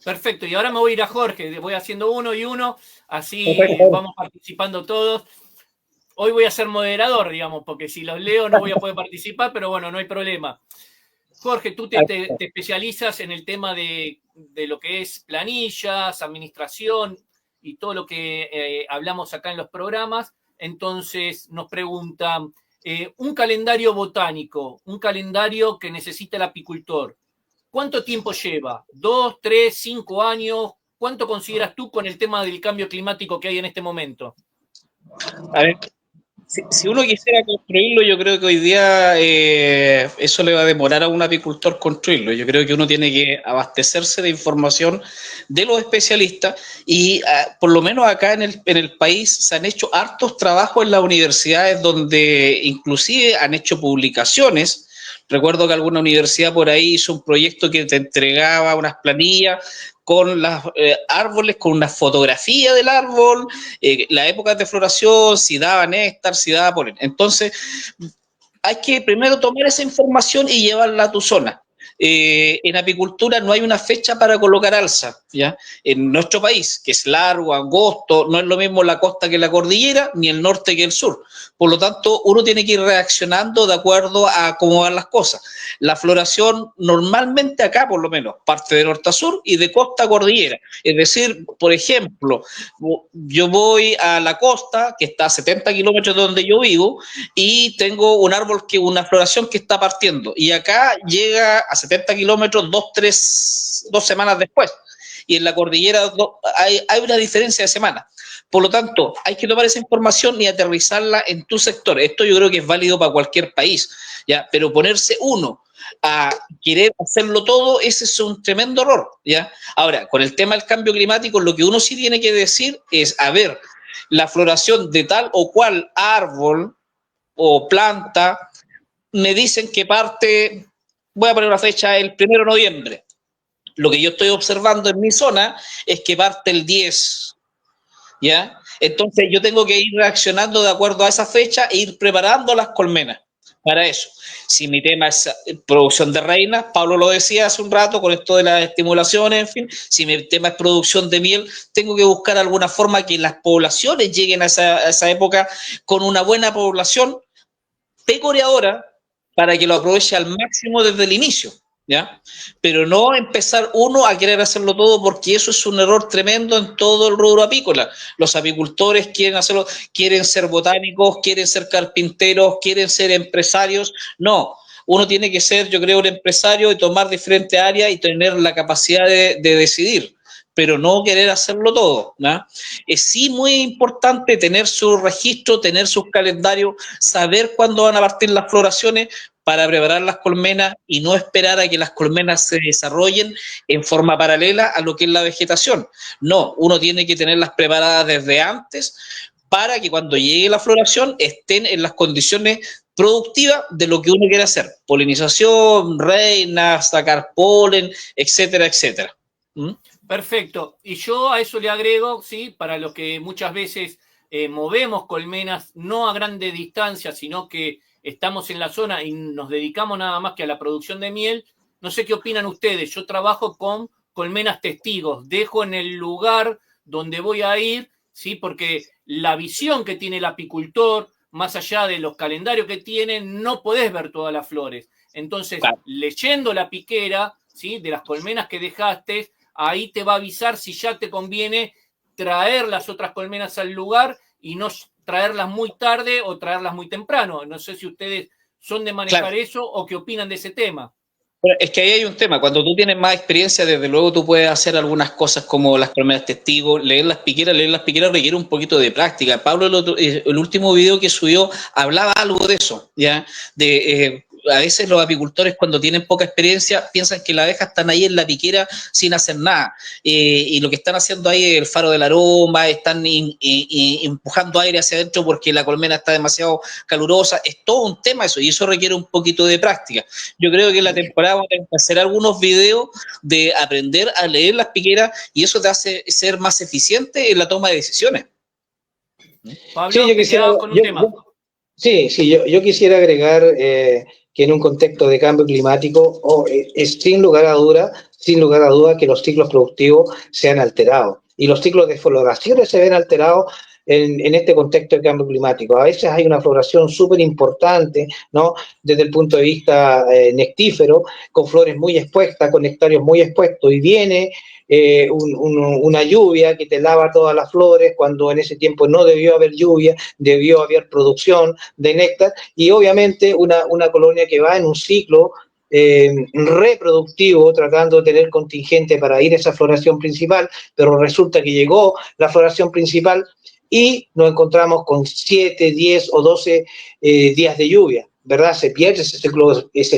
A: Perfecto, y ahora me voy a ir a Jorge, voy haciendo uno y uno, así vamos participando todos. Hoy voy a ser moderador, digamos, porque si los leo no voy a poder participar, pero bueno, no hay problema. Jorge, tú te especializas en el tema de lo que es planillas, administración y todo lo que hablamos acá en los programas. Entonces nos preguntan, un calendario botánico, un calendario que necesita el apicultor, ¿cuánto tiempo lleva? ¿2, 3, 5 años? ¿Cuánto consideras tú con el tema del cambio climático que hay en este momento?
D: A ver, si uno quisiera construirlo, yo creo que hoy día eso le va a demorar a un apicultor construirlo. Yo creo que uno tiene que abastecerse de información de los especialistas y por lo menos acá en el país se han hecho hartos trabajos en las universidades donde inclusive han hecho publicaciones. Recuerdo que alguna universidad por ahí hizo un proyecto que te entregaba unas planillas con los árboles, con una fotografía del árbol, la época de floración, si daba néctar, si daba polen. Entonces, hay que primero tomar esa información y llevarla a tu zona. En apicultura no hay una fecha para colocar alza, ¿ya? En nuestro país, que es largo, angosto, no es lo mismo la costa que la cordillera, ni el norte que el sur. Por lo tanto, uno tiene que ir reaccionando de acuerdo a cómo van las cosas. La floración normalmente acá, por lo menos, parte de norte a sur y de costa a cordillera. Es decir, por ejemplo, yo voy a la costa, que está a 70 kilómetros de donde yo vivo, y tengo un árbol una floración que está partiendo. Y acá llega a 70 kilómetros 2 semanas después. Y en la cordillera hay una diferencia de semanas. Por lo tanto, hay que tomar esa información y aterrizarla en tu sector. Esto yo creo que es válido para cualquier país, ¿ya? Pero ponerse uno a querer hacerlo todo, ese es un tremendo error, ¿ya? Ahora, con el tema del cambio climático, lo que uno sí tiene que decir es, a ver, la floración de tal o cual árbol o planta, me dicen que parte, voy a poner una fecha, el 1 de noviembre. Lo que yo estoy observando en mi zona es que parte el 10, ¿ya? Entonces yo tengo que ir reaccionando de acuerdo a esa fecha e ir preparando las colmenas para eso. Si mi tema es producción de reinas, Pablo lo decía hace un rato con esto de las estimulaciones, en fin, si mi tema es producción de miel, tengo que buscar alguna forma que las poblaciones lleguen a esa época con una buena población pecoreadora para que lo aproveche al máximo desde el inicio, ¿ya? Pero no empezar uno a querer hacerlo todo, porque eso es un error tremendo en todo el rubro apícola. Los apicultores quieren hacerlo, quieren ser botánicos, quieren ser carpinteros, quieren ser empresarios. No, uno tiene que ser, yo creo, un empresario y tomar diferentes áreas y tener la capacidad de decidir, pero no querer hacerlo todo, ¿no? Es sí muy importante tener su registro, tener sus calendarios, saber cuándo van a partir las floraciones para preparar las colmenas y no esperar a que las colmenas se desarrollen en forma paralela a lo que es la vegetación. No, uno tiene que tenerlas preparadas desde antes para que cuando llegue la floración estén en las condiciones productivas de lo que uno quiere hacer. Polinización, reinas, sacar polen, etcétera, etcétera. ¿Mm?
A: Perfecto. Y yo a eso le agrego, ¿sí? Para los que muchas veces movemos colmenas no a grande distancia, sino que estamos en la zona y nos dedicamos nada más que a la producción de miel. No sé qué opinan ustedes. Yo trabajo con colmenas testigos. Dejo en el lugar donde voy a ir, ¿sí? Porque la visión que tiene el apicultor, más allá de los calendarios que tiene, no podés ver todas las flores. Entonces, claro, leyendo la piquera, ¿sí? De las colmenas que dejaste, ahí te va a avisar si ya te conviene traer las otras colmenas al lugar y no traerlas muy tarde o traerlas muy temprano. No sé si ustedes son de manejar, claro, eso o qué opinan de ese tema.
D: Es que ahí hay un tema. Cuando tú tienes más experiencia, desde luego tú puedes hacer algunas cosas como las colmenas testigos, leer las piqueras requiere un poquito de práctica. Pablo, el último video que subió hablaba algo de eso, ¿ya? A veces los apicultores, cuando tienen poca experiencia, piensan que las abejas están ahí en la piquera sin hacer nada. Y lo que están haciendo ahí es el faro del aroma, están empujando aire hacia adentro porque la colmena está demasiado calurosa. Es todo un tema eso, y eso requiere un poquito de práctica. Yo creo que en la temporada vamos a tener que hacer algunos videos de aprender a leer las piqueras, y eso te hace ser más eficiente en la toma de decisiones.
A: Pablo, sí,
C: yo quisiera agregar que en un contexto de cambio climático es sin lugar a duda que los ciclos productivos se han alterado y los ciclos de floraciones se ven alterados en este contexto de cambio climático. A veces hay una floración súper importante, ¿no? Desde el punto de vista nectífero, con flores muy expuestas, con nectarios muy expuestos, y viene una lluvia que te lava todas las flores, cuando en ese tiempo no debió haber lluvia, debió haber producción de néctar, y obviamente una colonia que va en un ciclo reproductivo, tratando de tener contingente para ir a esa floración principal, pero resulta que llegó la floración principal y nos encontramos con 7, 10 o 12 días de lluvia, ¿verdad? Se pierde ese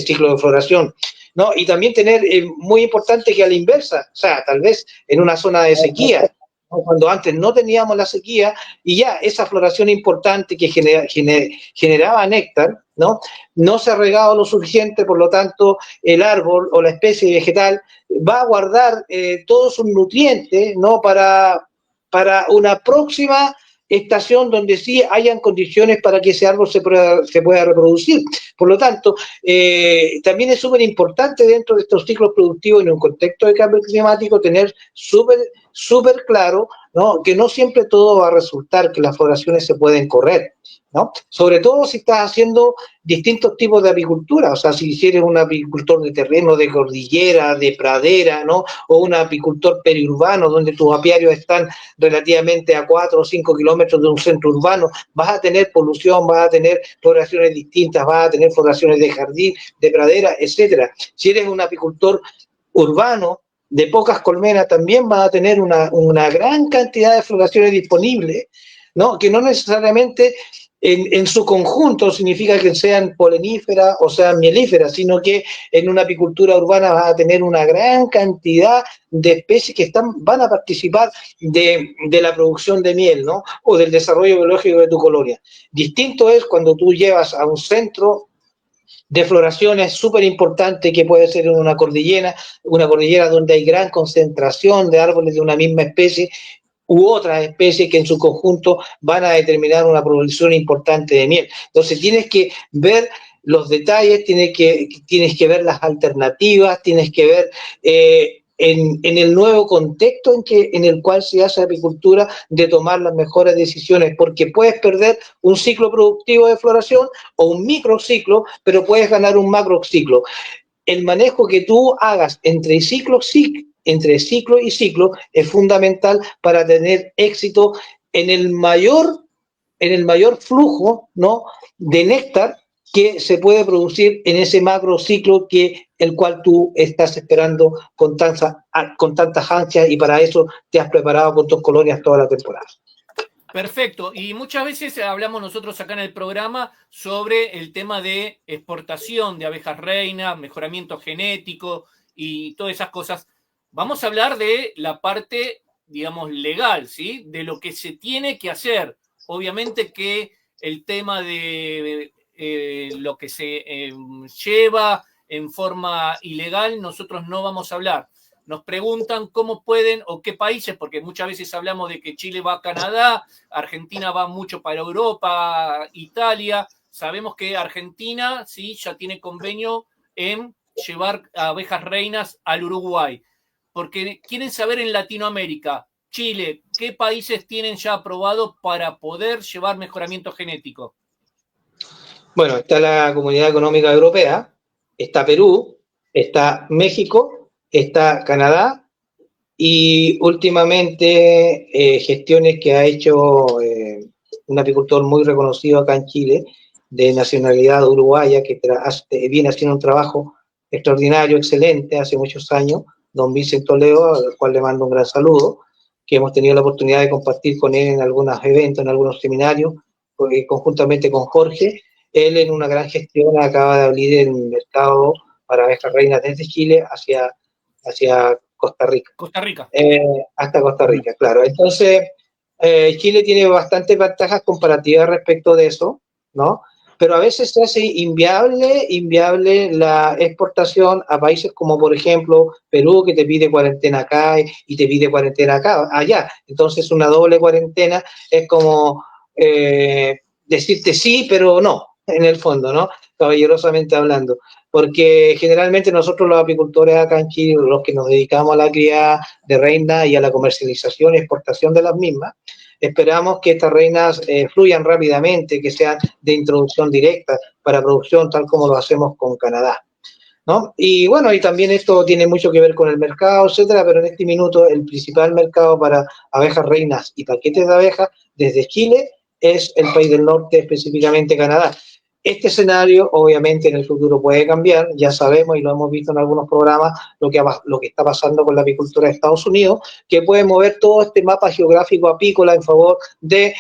C: ciclo de floración, ¿no? Y también tener, muy importante, que a la inversa, o sea, tal vez en una zona de sequía, ¿no? Cuando antes no teníamos la sequía, y ya esa floración importante que generaba néctar, ¿no? No se ha regado lo suficiente, por lo tanto, el árbol o la especie vegetal va a guardar todos sus nutrientes, ¿no? Para una próxima estación donde sí hayan condiciones para que ese árbol se pueda reproducir. Por lo tanto, también es súper importante dentro de estos ciclos productivos, en un contexto de cambio climático, tener súper claro, ¿no? Que no siempre todo va a resultar que las floraciones se pueden correr, ¿no? Sobre todo si estás haciendo distintos tipos de apicultura, o sea, si eres un apicultor de terreno, de cordillera, de pradera, ¿no? O un apicultor periurbano, donde tus apiarios están relativamente a 4 o 5 kilómetros de un centro urbano, vas a tener polución, vas a tener floraciones distintas, vas a tener floraciones de jardín, de pradera, etcétera. Si eres un apicultor urbano, de pocas colmenas, también vas a tener una gran cantidad de floraciones disponibles, ¿no? Que no necesariamente en su conjunto significa que sean poleníferas o sean mielíferas, sino que en una apicultura urbana vas a tener una gran cantidad de especies que van a participar de la producción de miel, ¿no? O del desarrollo biológico de tu colonia. Distinto es cuando tú llevas a un centro de floración es súper importante, que puede ser en una cordillera donde hay gran concentración de árboles de una misma especie u otras especies que en su conjunto van a determinar una producción importante de miel. Entonces tienes que ver los detalles, tienes que ver las alternativas, tienes que ver en el nuevo contexto en el cual se hace apicultura, de tomar las mejores decisiones, porque puedes perder un ciclo productivo de floración o un microciclo, pero puedes ganar un macrociclo. El manejo que tú hagas entre ciclo y ciclo es fundamental para tener éxito en el mayor flujo, ¿no?, de néctar que se puede producir en ese macrociclo el cual tú estás esperando con tantas ansias, y para eso te has preparado con tus colonias toda la temporada.
A: Perfecto. Y muchas veces hablamos nosotros acá en el programa sobre el tema de exportación de abejas reinas, mejoramiento genético y todas esas cosas. Vamos a hablar de la parte, digamos, legal, ¿sí? De lo que se tiene que hacer. Obviamente que el tema de lo que se lleva en forma ilegal, nosotros no vamos a hablar. Nos preguntan cómo pueden o qué países, porque muchas veces hablamos de que Chile va a Canadá, Argentina va mucho para Europa, Italia. Sabemos que Argentina, sí, ya tiene convenio en llevar abejas reinas al Uruguay. Porque quieren saber en Latinoamérica, Chile, ¿qué países tienen ya aprobado para poder llevar mejoramiento genético?
C: Bueno, está la Comunidad Económica Europea, está Perú, está México, está Canadá, y últimamente gestiones que ha hecho un apicultor muy reconocido acá en Chile, de nacionalidad uruguaya, que viene haciendo un trabajo extraordinario, excelente, hace muchos años, don Vicente Toledo, al cual le mando un gran saludo, que hemos tenido la oportunidad de compartir con él en algunos eventos, en algunos seminarios, conjuntamente con Jorge. Él, en una gran gestión, acaba de abrir el mercado para abejas reinas desde Chile hacia Costa Rica.
A: Costa Rica.
C: Hasta Costa Rica, claro. Entonces, Chile tiene bastantes ventajas comparativas respecto de eso, ¿no? Pero a veces se hace inviable la exportación a países como, por ejemplo, Perú, que te pide cuarentena acá y te pide cuarentena allá. Entonces, una doble cuarentena es como decirte sí, pero no, en el fondo, ¿no? Caballerosamente hablando. Porque generalmente nosotros los apicultores acá en Chile, los que nos dedicamos a la cría de reinas y a la comercialización y exportación de las mismas, esperamos que estas reinas fluyan rápidamente, que sean de introducción directa para producción, tal como lo hacemos con Canadá, ¿no? Y bueno, y también esto tiene mucho que ver con el mercado, etcétera, pero en este minuto el principal mercado para abejas reinas y paquetes de abejas desde Chile es el país del norte, específicamente Canadá. Este escenario, obviamente, en el futuro puede cambiar. Ya sabemos, y lo hemos visto en algunos programas, lo que está pasando con la apicultura de Estados Unidos, que puede mover todo este mapa geográfico apícola en favor de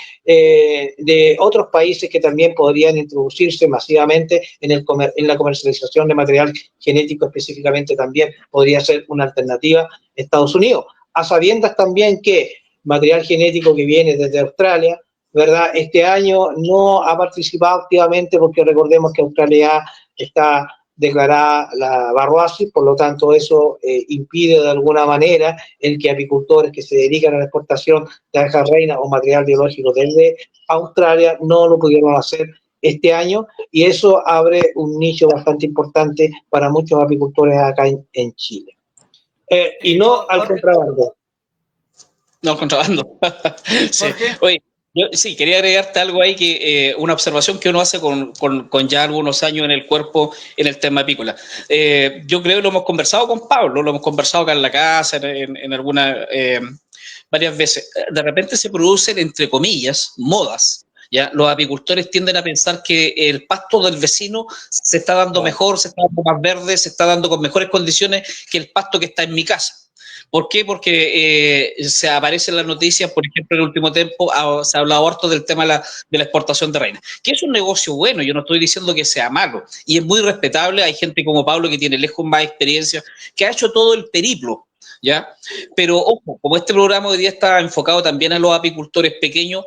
C: otros países que también podrían introducirse masivamente en la comercialización de material genético. Específicamente también podría ser una alternativa Estados Unidos. A sabiendas también que material genético que viene desde Australia, ¿verdad?, este año no ha participado activamente, porque recordemos que Australia está declarada la varroasis, por lo tanto eso impide de alguna manera el que apicultores que se dedican a la exportación de abejas reinas o material biológico desde Australia no lo pudieron hacer este año, y eso abre un nicho bastante importante para muchos apicultores acá en Chile. Y no al contrabando.
D: No al contrabando. Sí. Oye, yo sí, quería agregarte algo ahí, que una observación que uno hace con ya algunos años en el cuerpo en el tema apícola. Yo creo que lo hemos conversado con Pablo, lo hemos conversado acá en la casa, en algunas, varias veces. De repente se producen, entre comillas, modas. ¿Ya? Los apicultores tienden a pensar que el pasto del vecino se está dando mejor, se está dando más verde, se está dando con mejores condiciones que el pasto que está en mi casa. ¿Por qué? Porque se aparecen las noticias, por ejemplo, en el último tiempo se ha hablado harto del tema de la exportación de reinas, que es un negocio bueno, yo no estoy diciendo que sea malo, y es muy respetable, hay gente como Pablo que tiene lejos más experiencia, que ha hecho todo el periplo, ¿ya? Pero ojo, como este programa hoy día está enfocado también a los apicultores pequeños,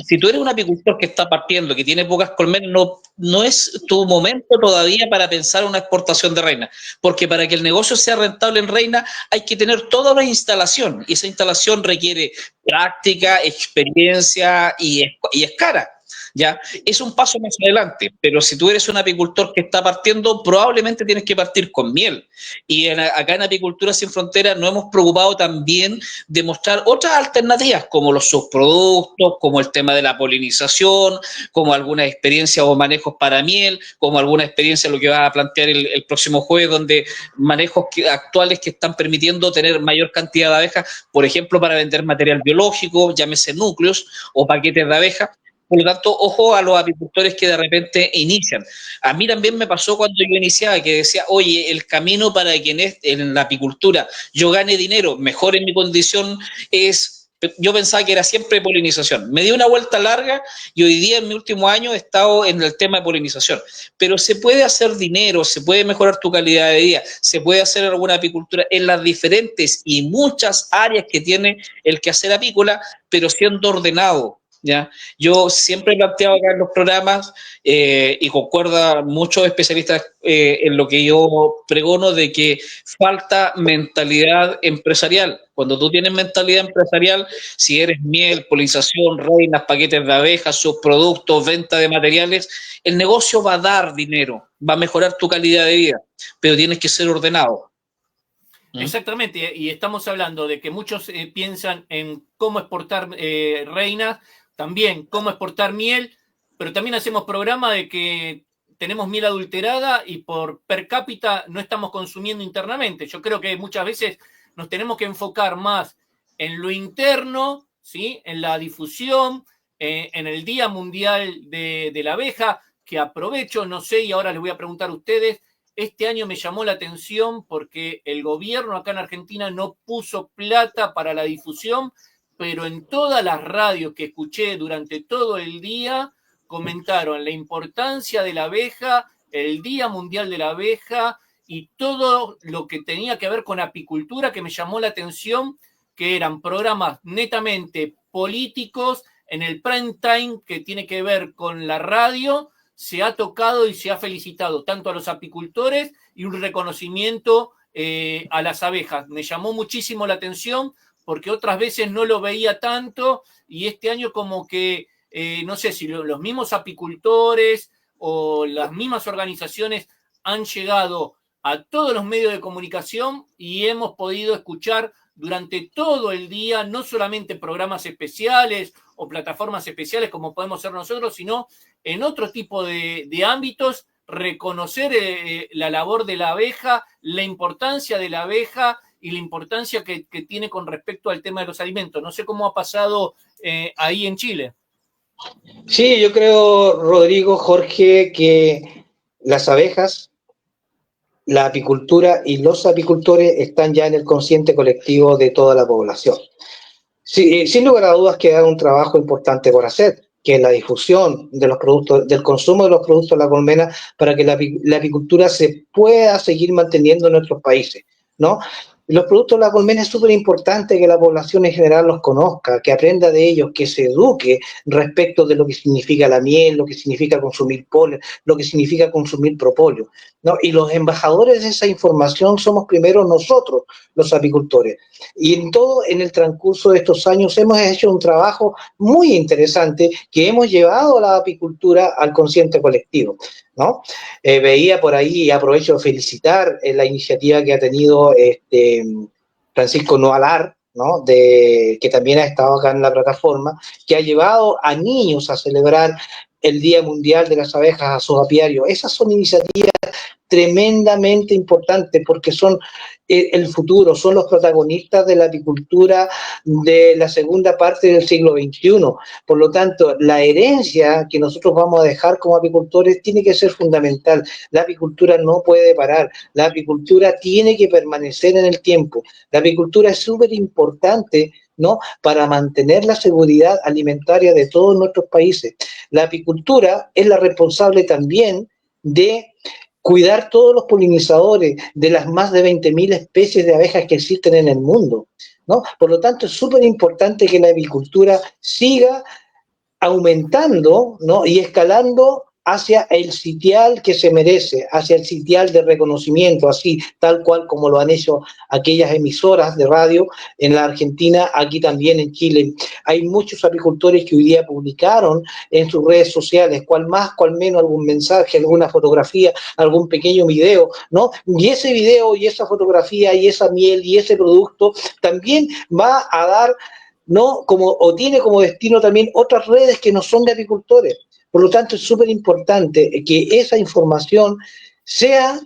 D: si tú eres un apicultor que está partiendo, que tiene pocas colmenas, no es tu momento todavía para pensar una exportación de reina, porque para que el negocio sea rentable en reina hay que tener toda una instalación, y esa instalación requiere práctica, experiencia y es cara. ¿Ya? Es un paso más adelante, pero si tú eres un apicultor que está partiendo, probablemente tienes que partir con miel. Y acá en Apicultura Sin Fronteras nos hemos preocupado también de mostrar otras alternativas, como los subproductos, como el tema de la polinización, como algunas experiencias o manejos para miel, como alguna experiencia, lo que va a plantear el próximo jueves, donde manejos actuales que están permitiendo tener mayor cantidad de abejas, por ejemplo, para vender material biológico, llámese núcleos o paquetes de abejas. Por lo tanto, ojo a los apicultores que de repente inician. A mí también me pasó cuando yo iniciaba, que decía, oye, el camino para que en la apicultura yo gane dinero, mejore mi condición, yo pensaba que era siempre polinización. Me di una vuelta larga y hoy día en mi último año he estado en el tema de polinización. Pero se puede hacer dinero, se puede mejorar tu calidad de vida, se puede hacer alguna apicultura en las diferentes y muchas áreas que tiene el quehacer apícola, pero siendo ordenado. ¿Ya? Yo siempre he planteado acá en los programas y concuerda muchos especialistas en lo que yo pregono de que falta mentalidad empresarial. Cuando tú tienes mentalidad empresarial, si eres miel, polinización, reinas, paquetes de abejas, subproductos, venta de materiales, el negocio va a dar dinero, va a mejorar tu calidad de vida, pero tienes que ser ordenado.
A: Exactamente, y estamos hablando de que muchos piensan en cómo exportar reinas, también cómo exportar miel, pero también hacemos programa de que tenemos miel adulterada y por per cápita no estamos consumiendo internamente. Yo creo que muchas veces nos tenemos que enfocar más en lo interno, ¿sí? En la difusión, en el Día Mundial de la Abeja, que aprovecho, no sé, y ahora les voy a preguntar a ustedes, este año me llamó la atención porque el gobierno acá en Argentina no puso plata para la difusión, pero en todas las radios que escuché durante todo el día comentaron la importancia de la abeja, el Día Mundial de la Abeja y todo lo que tenía que ver con apicultura, que me llamó la atención, que eran programas netamente políticos en el prime time que tiene que ver con la radio. Se ha tocado y se ha felicitado tanto a los apicultores y un reconocimiento a las abejas. Me llamó muchísimo la atención porque otras veces no lo veía tanto y este año como que, no sé si los mismos apicultores o las mismas organizaciones han llegado a todos los medios de comunicación y hemos podido escuchar durante todo el día, no solamente programas especiales o plataformas especiales como podemos ser nosotros, sino en otro tipo de ámbitos, reconocer la labor de la abeja, la importancia de la abeja y la importancia que tiene con respecto al tema de los alimentos. No sé cómo ha pasado ahí en Chile.
C: Sí, yo creo, Rodrigo, Jorge, que las abejas, la apicultura y los apicultores están ya en el consciente colectivo de toda la población. Sí, sin lugar a dudas queda un trabajo importante por hacer, que es la difusión de los productos, del consumo de los productos de la colmena para que la apicultura se pueda seguir manteniendo en nuestros países, ¿no? Los productos de la colmena es súper importante que la población en general los conozca, que aprenda de ellos, que se eduque respecto de lo que significa la miel, lo que significa consumir polen, lo que significa consumir propóleo, ¿no? Y los embajadores de esa información somos primero nosotros, los apicultores. Y en el transcurso de estos años hemos hecho un trabajo muy interesante que hemos llevado a la apicultura al consciente colectivo, ¿no? Veía por ahí, y aprovecho de felicitar la iniciativa que ha tenido Francisco Noalar, ¿no? Que también ha estado acá en la plataforma, que ha llevado a niños a celebrar el Día Mundial de las Abejas a sus apiarios. Esas son iniciativas tremendamente importantes porque son el futuro, son los protagonistas de la apicultura de la segunda parte del siglo XXI. Por lo tanto, la herencia que nosotros vamos a dejar como apicultores tiene que ser fundamental. La apicultura no puede parar, la apicultura tiene que permanecer en el tiempo. La apicultura es súper importante, ¿no?, para mantener la seguridad alimentaria de todos nuestros países. La apicultura es la responsable también de cuidar todos los polinizadores de las más de 20.000 especies de abejas que existen en el mundo, ¿no? Por lo tanto, es súper importante que la apicultura siga aumentando, ¿no?, y escalando hacia el sitial que se merece, hacia el sitial de reconocimiento, así tal cual como lo han hecho aquellas emisoras de radio en la Argentina, aquí también en Chile. Hay muchos apicultores que hoy día publicaron en sus redes sociales, cual más, cual menos, algún mensaje, alguna fotografía, algún pequeño video, ¿no? Y ese video y esa fotografía y esa miel y ese producto también va a dar, ¿no?, o tiene como destino también otras redes que no son de apicultores. Por lo tanto, es súper importante que esa información sea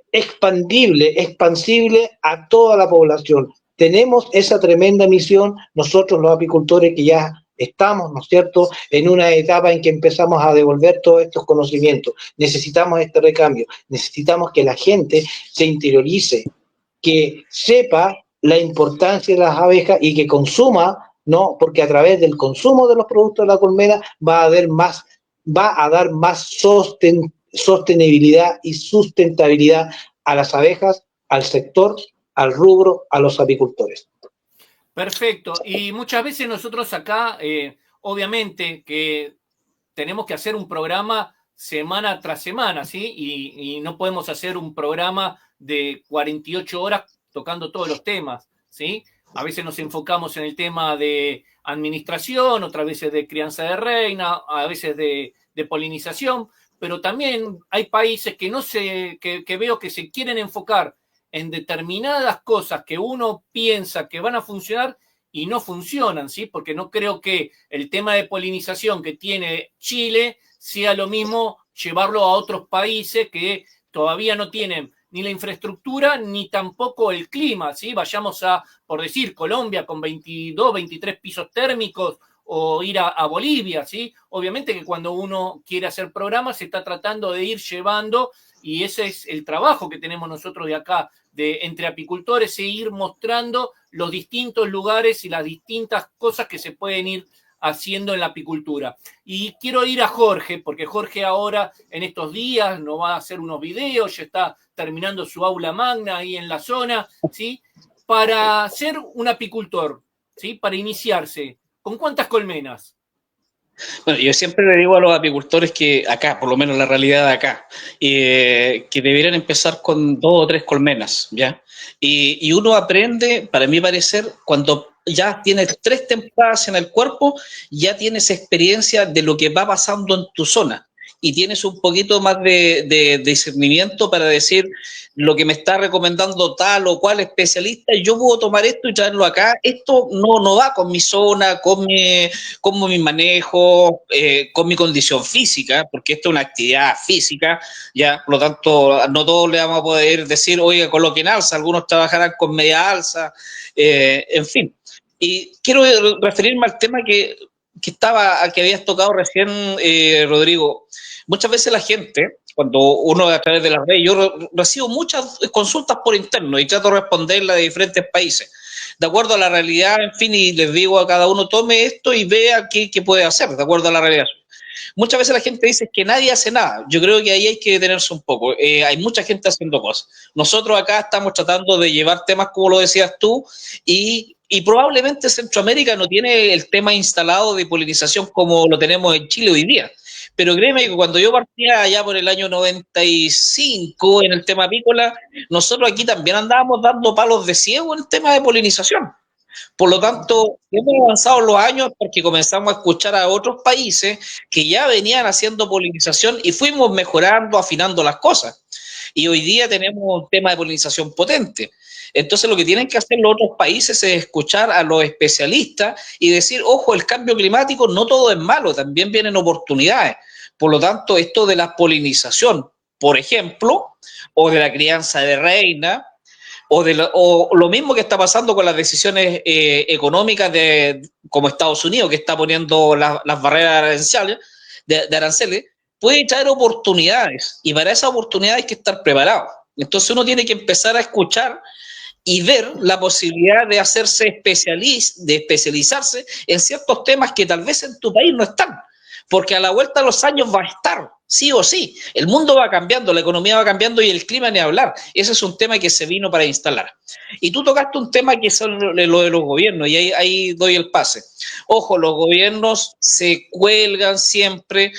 C: expansible a toda la población. Tenemos esa tremenda misión, nosotros los apicultores que ya estamos, ¿no es cierto?, en una etapa en que empezamos a devolver todos estos conocimientos. Necesitamos este recambio, necesitamos que la gente se interiorice, que sepa la importancia de las abejas y que consuma, ¿no?, porque a través del consumo de los productos de la colmena va a dar más sostenibilidad y sustentabilidad a las abejas, al sector, al rubro, a los apicultores.
A: Perfecto. Y muchas veces nosotros acá, obviamente que tenemos que hacer un programa semana tras semana, ¿sí? Y no podemos hacer un programa de 48 horas tocando todos los temas, ¿sí? A veces nos enfocamos en el tema de administración, otras veces de crianza de reina, a veces de polinización, pero también hay países que veo que se quieren enfocar en determinadas cosas que uno piensa que van a funcionar y no funcionan, ¿sí? Porque no creo que el tema de polinización que tiene Chile sea lo mismo llevarlo a otros países que todavía no tienen ni la infraestructura, ni tampoco el clima, ¿sí? Vayamos a, por decir, Colombia con 22, 23 pisos térmicos, o ir a Bolivia, ¿sí? Obviamente que cuando uno quiere hacer programas se está tratando de ir llevando, y ese es el trabajo que tenemos nosotros de acá, entre apicultores, e ir mostrando los distintos lugares y las distintas cosas que se pueden ir haciendo en la apicultura. Y quiero ir a Jorge, porque Jorge ahora, en estos días, nos va a hacer unos videos, ya está terminando su aula magna ahí en la zona, ¿sí? Para ser un apicultor, ¿sí? Para iniciarse, ¿con cuántas colmenas?
D: Bueno, yo siempre le digo a los apicultores que acá, por lo menos la realidad de acá, que deberían empezar con 2 o 3 colmenas, ¿ya? Y uno aprende, para mi parecer, cuando ya tienes 3 temporadas en el cuerpo, ya tienes experiencia de lo que va pasando en tu zona y tienes un poquito más de discernimiento para decir lo que me está recomendando tal o cual especialista, yo puedo tomar esto y traerlo acá. Esto no va con mi zona, con mi manejo, con mi condición física, porque esto es una actividad física, ya, por lo tanto, no todos le vamos a poder decir, oiga, coloquen alza, algunos trabajarán con media alza, en fin. Y quiero referirme al tema que habías tocado recién, Rodrigo. Muchas veces la gente, cuando uno a través de las redes, yo recibo muchas consultas por interno y trato de responderlas de diferentes países, de acuerdo a la realidad, en fin, y les digo a cada uno, tome esto y vea qué puede hacer, de acuerdo a la realidad. Muchas veces la gente dice que nadie hace nada. Yo creo que ahí hay que detenerse un poco. Hay mucha gente haciendo cosas. Nosotros acá estamos tratando de llevar temas, como lo decías tú, y probablemente Centroamérica no tiene el tema instalado de polinización como lo tenemos en Chile hoy día. Pero créeme que cuando yo partía allá por el año 95 en el tema apícola, nosotros aquí también andábamos dando palos de ciego en el tema de polinización. Por lo tanto, hemos avanzado los años porque comenzamos a escuchar a otros países que ya venían haciendo polinización y fuimos mejorando, afinando las cosas. Y hoy día tenemos un tema de polinización potente. Entonces lo que tienen que hacer los otros países es escuchar a los especialistas y decir, ojo, el cambio climático no todo es malo, también vienen oportunidades. Por lo tanto, esto de la polinización, por ejemplo, o de la crianza de reina, o lo mismo que está pasando con las decisiones económicas como Estados Unidos, que está poniendo las barreras de aranceles, puede traer oportunidades, y para esas oportunidades hay que estar preparado. Entonces uno tiene que empezar a escuchar y ver la posibilidad de hacerse de especializarse en ciertos temas que tal vez en tu país no están, porque a la vuelta de los años va a estar, sí o sí. El mundo va cambiando, la economía va cambiando y el clima ni hablar. Ese es un tema que se vino para instalar. Y tú tocaste un tema que es lo de los gobiernos, y ahí doy el pase. Ojo, los gobiernos se cuelgan siempre,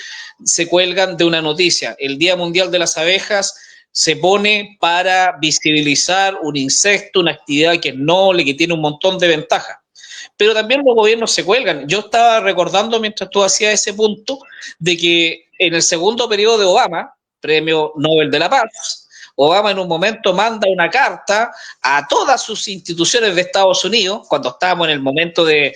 D: se cuelgan de una noticia. El Día Mundial de las Abejas se pone para visibilizar un insecto, una actividad que es noble, que tiene un montón de ventajas. Pero también los gobiernos se cuelgan. Yo estaba recordando, mientras tú hacías ese punto, de que en el segundo periodo de Obama, Premio Nobel de la Paz, Obama en un momento manda una carta a todas sus instituciones de Estados Unidos, cuando estábamos en el momento del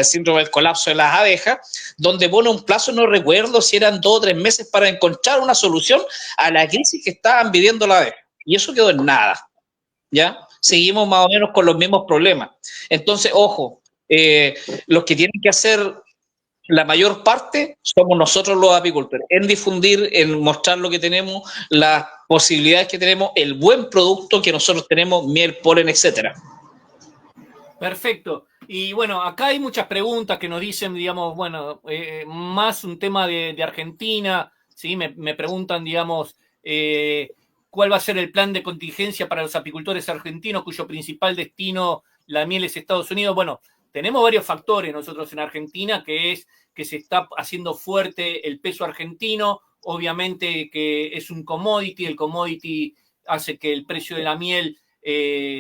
D: síndrome del colapso de las abejas, donde pone un plazo, no recuerdo si eran 2 o 3 meses, para encontrar una solución a la crisis que estaban viviendo las abejas. Y eso quedó en nada, ¿ya? Seguimos más o menos con los mismos problemas. Entonces, ojo, los que tienen que hacer la mayor parte somos nosotros los apicultores, en difundir, en mostrar lo que tenemos, las posibilidades que tenemos, el buen producto que nosotros tenemos, miel, polen, etcétera.
A: Perfecto. Y bueno, acá hay muchas preguntas que nos dicen, digamos, bueno, más un tema de Argentina, ¿sí? Me preguntan, digamos, ¿cuál va a ser el plan de contingencia para los apicultores argentinos cuyo principal destino, la miel, es Estados Unidos? Bueno, tenemos varios factores nosotros en Argentina, que es que se está haciendo fuerte el peso argentino, obviamente que es un commodity, el commodity hace que el precio de la miel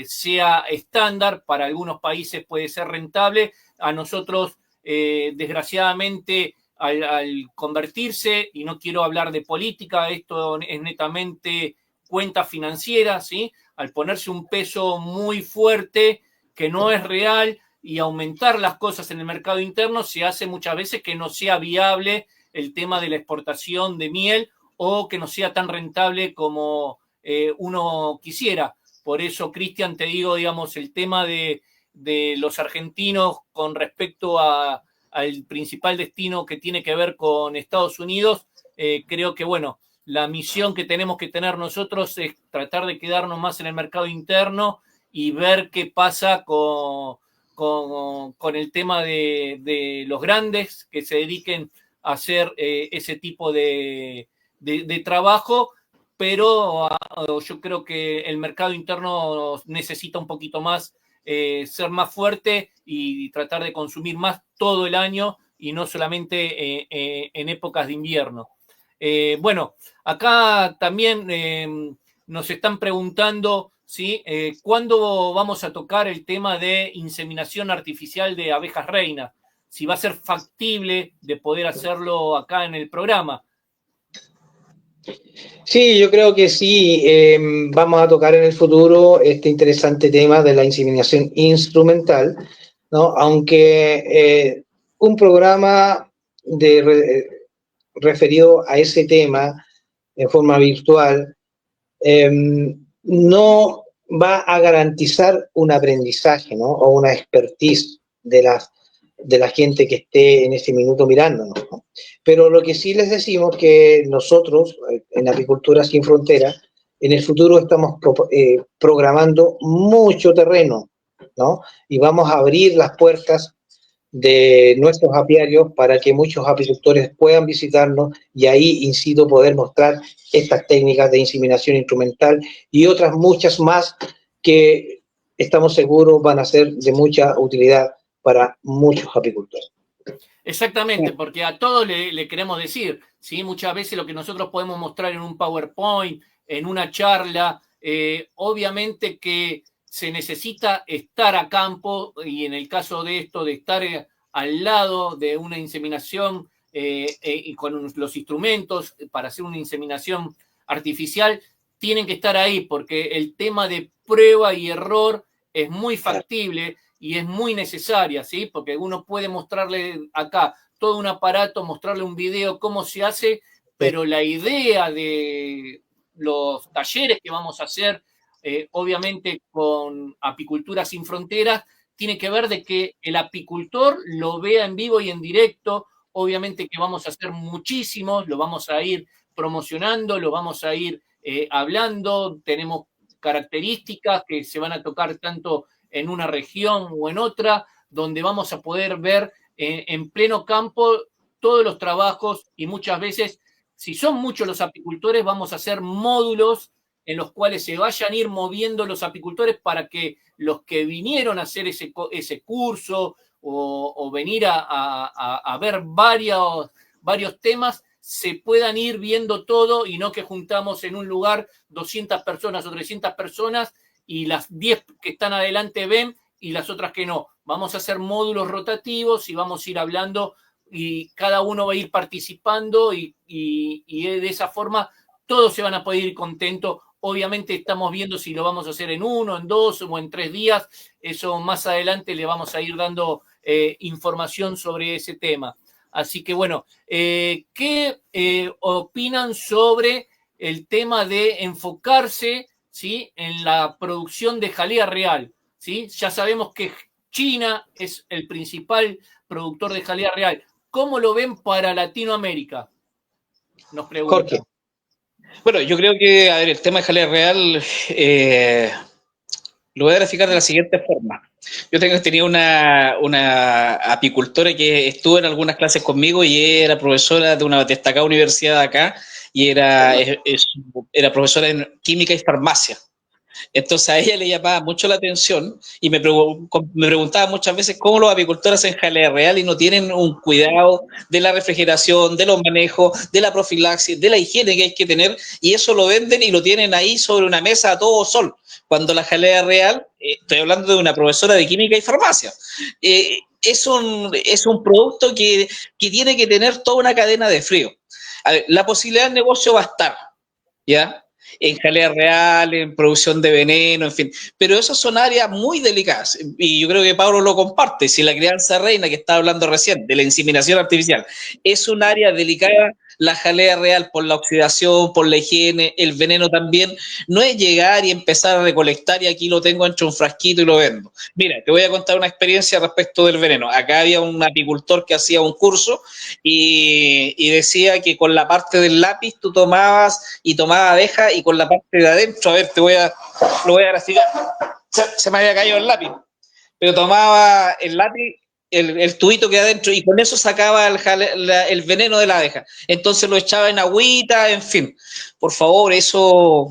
A: sea estándar, para algunos países puede ser rentable, a nosotros desgraciadamente al convertirse, y no quiero hablar de política, esto es netamente cuenta financiera, ¿sí? Al ponerse un peso muy fuerte que no es real, y aumentar las cosas en el mercado interno, se hace muchas veces que no sea viable el tema de la exportación de miel, o que no sea tan rentable como uno quisiera. Por eso, Cristian, te digo, digamos, el tema de los argentinos con respecto al principal destino que tiene que ver con Estados Unidos, creo que, bueno, la misión que tenemos que tener nosotros es tratar de quedarnos más en el mercado interno y ver qué pasa con el tema de los grandes que se dediquen a hacer ese tipo de trabajo, pero yo creo que el mercado interno necesita un poquito más, ser más fuerte y tratar de consumir más todo el año y no solamente en épocas de invierno. Bueno, acá también nos están preguntando, ¿sí? ¿Cuándo vamos a tocar el tema de inseminación artificial de abejas reina? Si va a ser factible de poder hacerlo acá en el programa.
C: Sí, yo creo que sí. Vamos a tocar en el futuro este interesante tema de la inseminación instrumental, ¿no? Aunque un programa referido a ese tema en forma virtual no va a garantizar un aprendizaje, ¿no? O una expertise de la gente que esté en ese minuto mirándonos, ¿no? Pero lo que sí les decimos que nosotros, en Apicultura Sin Fronteras, en el futuro estamos programando mucho terreno, ¿no? Y vamos a abrir las puertas de nuestros apiarios para que muchos apicultores puedan visitarnos y ahí, in situ, poder mostrar estas técnicas de inseminación instrumental y otras muchas más que estamos seguros van a ser de mucha utilidad para muchos apicultores.
A: Exactamente, porque a todos le queremos decir, ¿sí? Muchas veces lo que nosotros podemos mostrar en un PowerPoint, en una charla, obviamente que se necesita estar a campo, y en el caso de esto, de estar al lado de una inseminación y con los instrumentos para hacer una inseminación artificial, tienen que estar ahí, porque el tema de prueba y error es muy factible y es muy necesaria, ¿sí? Porque uno puede mostrarle acá todo un aparato, mostrarle un video, cómo se hace, pero la idea de los talleres que vamos a hacer, obviamente con Apicultura Sin Fronteras, tiene que ver de que el apicultor lo vea en vivo y en directo. Obviamente que vamos a hacer muchísimos, lo vamos a ir promocionando, lo vamos a ir hablando, tenemos características que se van a tocar tanto en una región o en otra, donde vamos a poder ver en pleno campo todos los trabajos y muchas veces, si son muchos los apicultores, vamos a hacer módulos en los cuales se vayan a ir moviendo los apicultores para que los que vinieron a hacer ese curso o venir a ver varios temas, se puedan ir viendo todo y no que juntamos en un lugar 200 personas o 300 personas y las 10 que están adelante ven y las otras que no. Vamos a hacer módulos rotativos y vamos a ir hablando y cada uno va a ir participando y de esa forma todos se van a poder ir contentos. Obviamente estamos viendo si lo vamos a hacer en 1, en 2 o en 3 días. Eso más adelante le vamos a ir dando información sobre ese tema. Así que bueno, ¿qué opinan sobre el tema de enfocarse, ¿sí?, en la producción de jalea real? ¿Sí? Ya sabemos que China es el principal productor de jalea real. ¿Cómo lo ven para Latinoamérica? Nos pregunta.
C: Jorge.
D: Bueno, yo creo que, a ver, el tema de jalea real lo voy a graficar de la siguiente forma. Yo tenía una apicultora que estuvo en algunas clases conmigo y era profesora de una destacada universidad de acá y era profesora en química y farmacia. Entonces a ella le llamaba mucho la atención y me preguntaba muchas veces cómo los apicultores hacen jalea real y no tienen un cuidado de la refrigeración, de los manejos, de la profilaxis, de la higiene que hay que tener, y eso lo venden y lo tienen ahí sobre una mesa a todo sol, cuando la jalea real, estoy hablando de una profesora de química y farmacia, es un producto que tiene que tener toda una cadena de frío. A ver, la posibilidad del negocio va a estar, ¿ya?, en jalea real, en producción de veneno, en fin. Pero esas son áreas muy delicadas y yo creo que Pablo lo comparte. Si la crianza reina, que estaba hablando recién, de la inseminación artificial, es un área delicada, la jalea real por la oxidación, por la higiene, el veneno también, no es llegar y empezar a recolectar y aquí lo tengo entre un frasquito y lo vendo. Mira, te voy a contar una experiencia respecto del veneno. Acá había un apicultor que hacía un curso y decía que con la parte del lápiz tú tomabas abeja y con la parte de adentro, a ver, lo voy a graficar, se me había caído el lápiz, pero tomaba el lápiz, el tubito que adentro y con eso sacaba el veneno de la abeja, entonces lo echaba en agüita, en fin, por favor, eso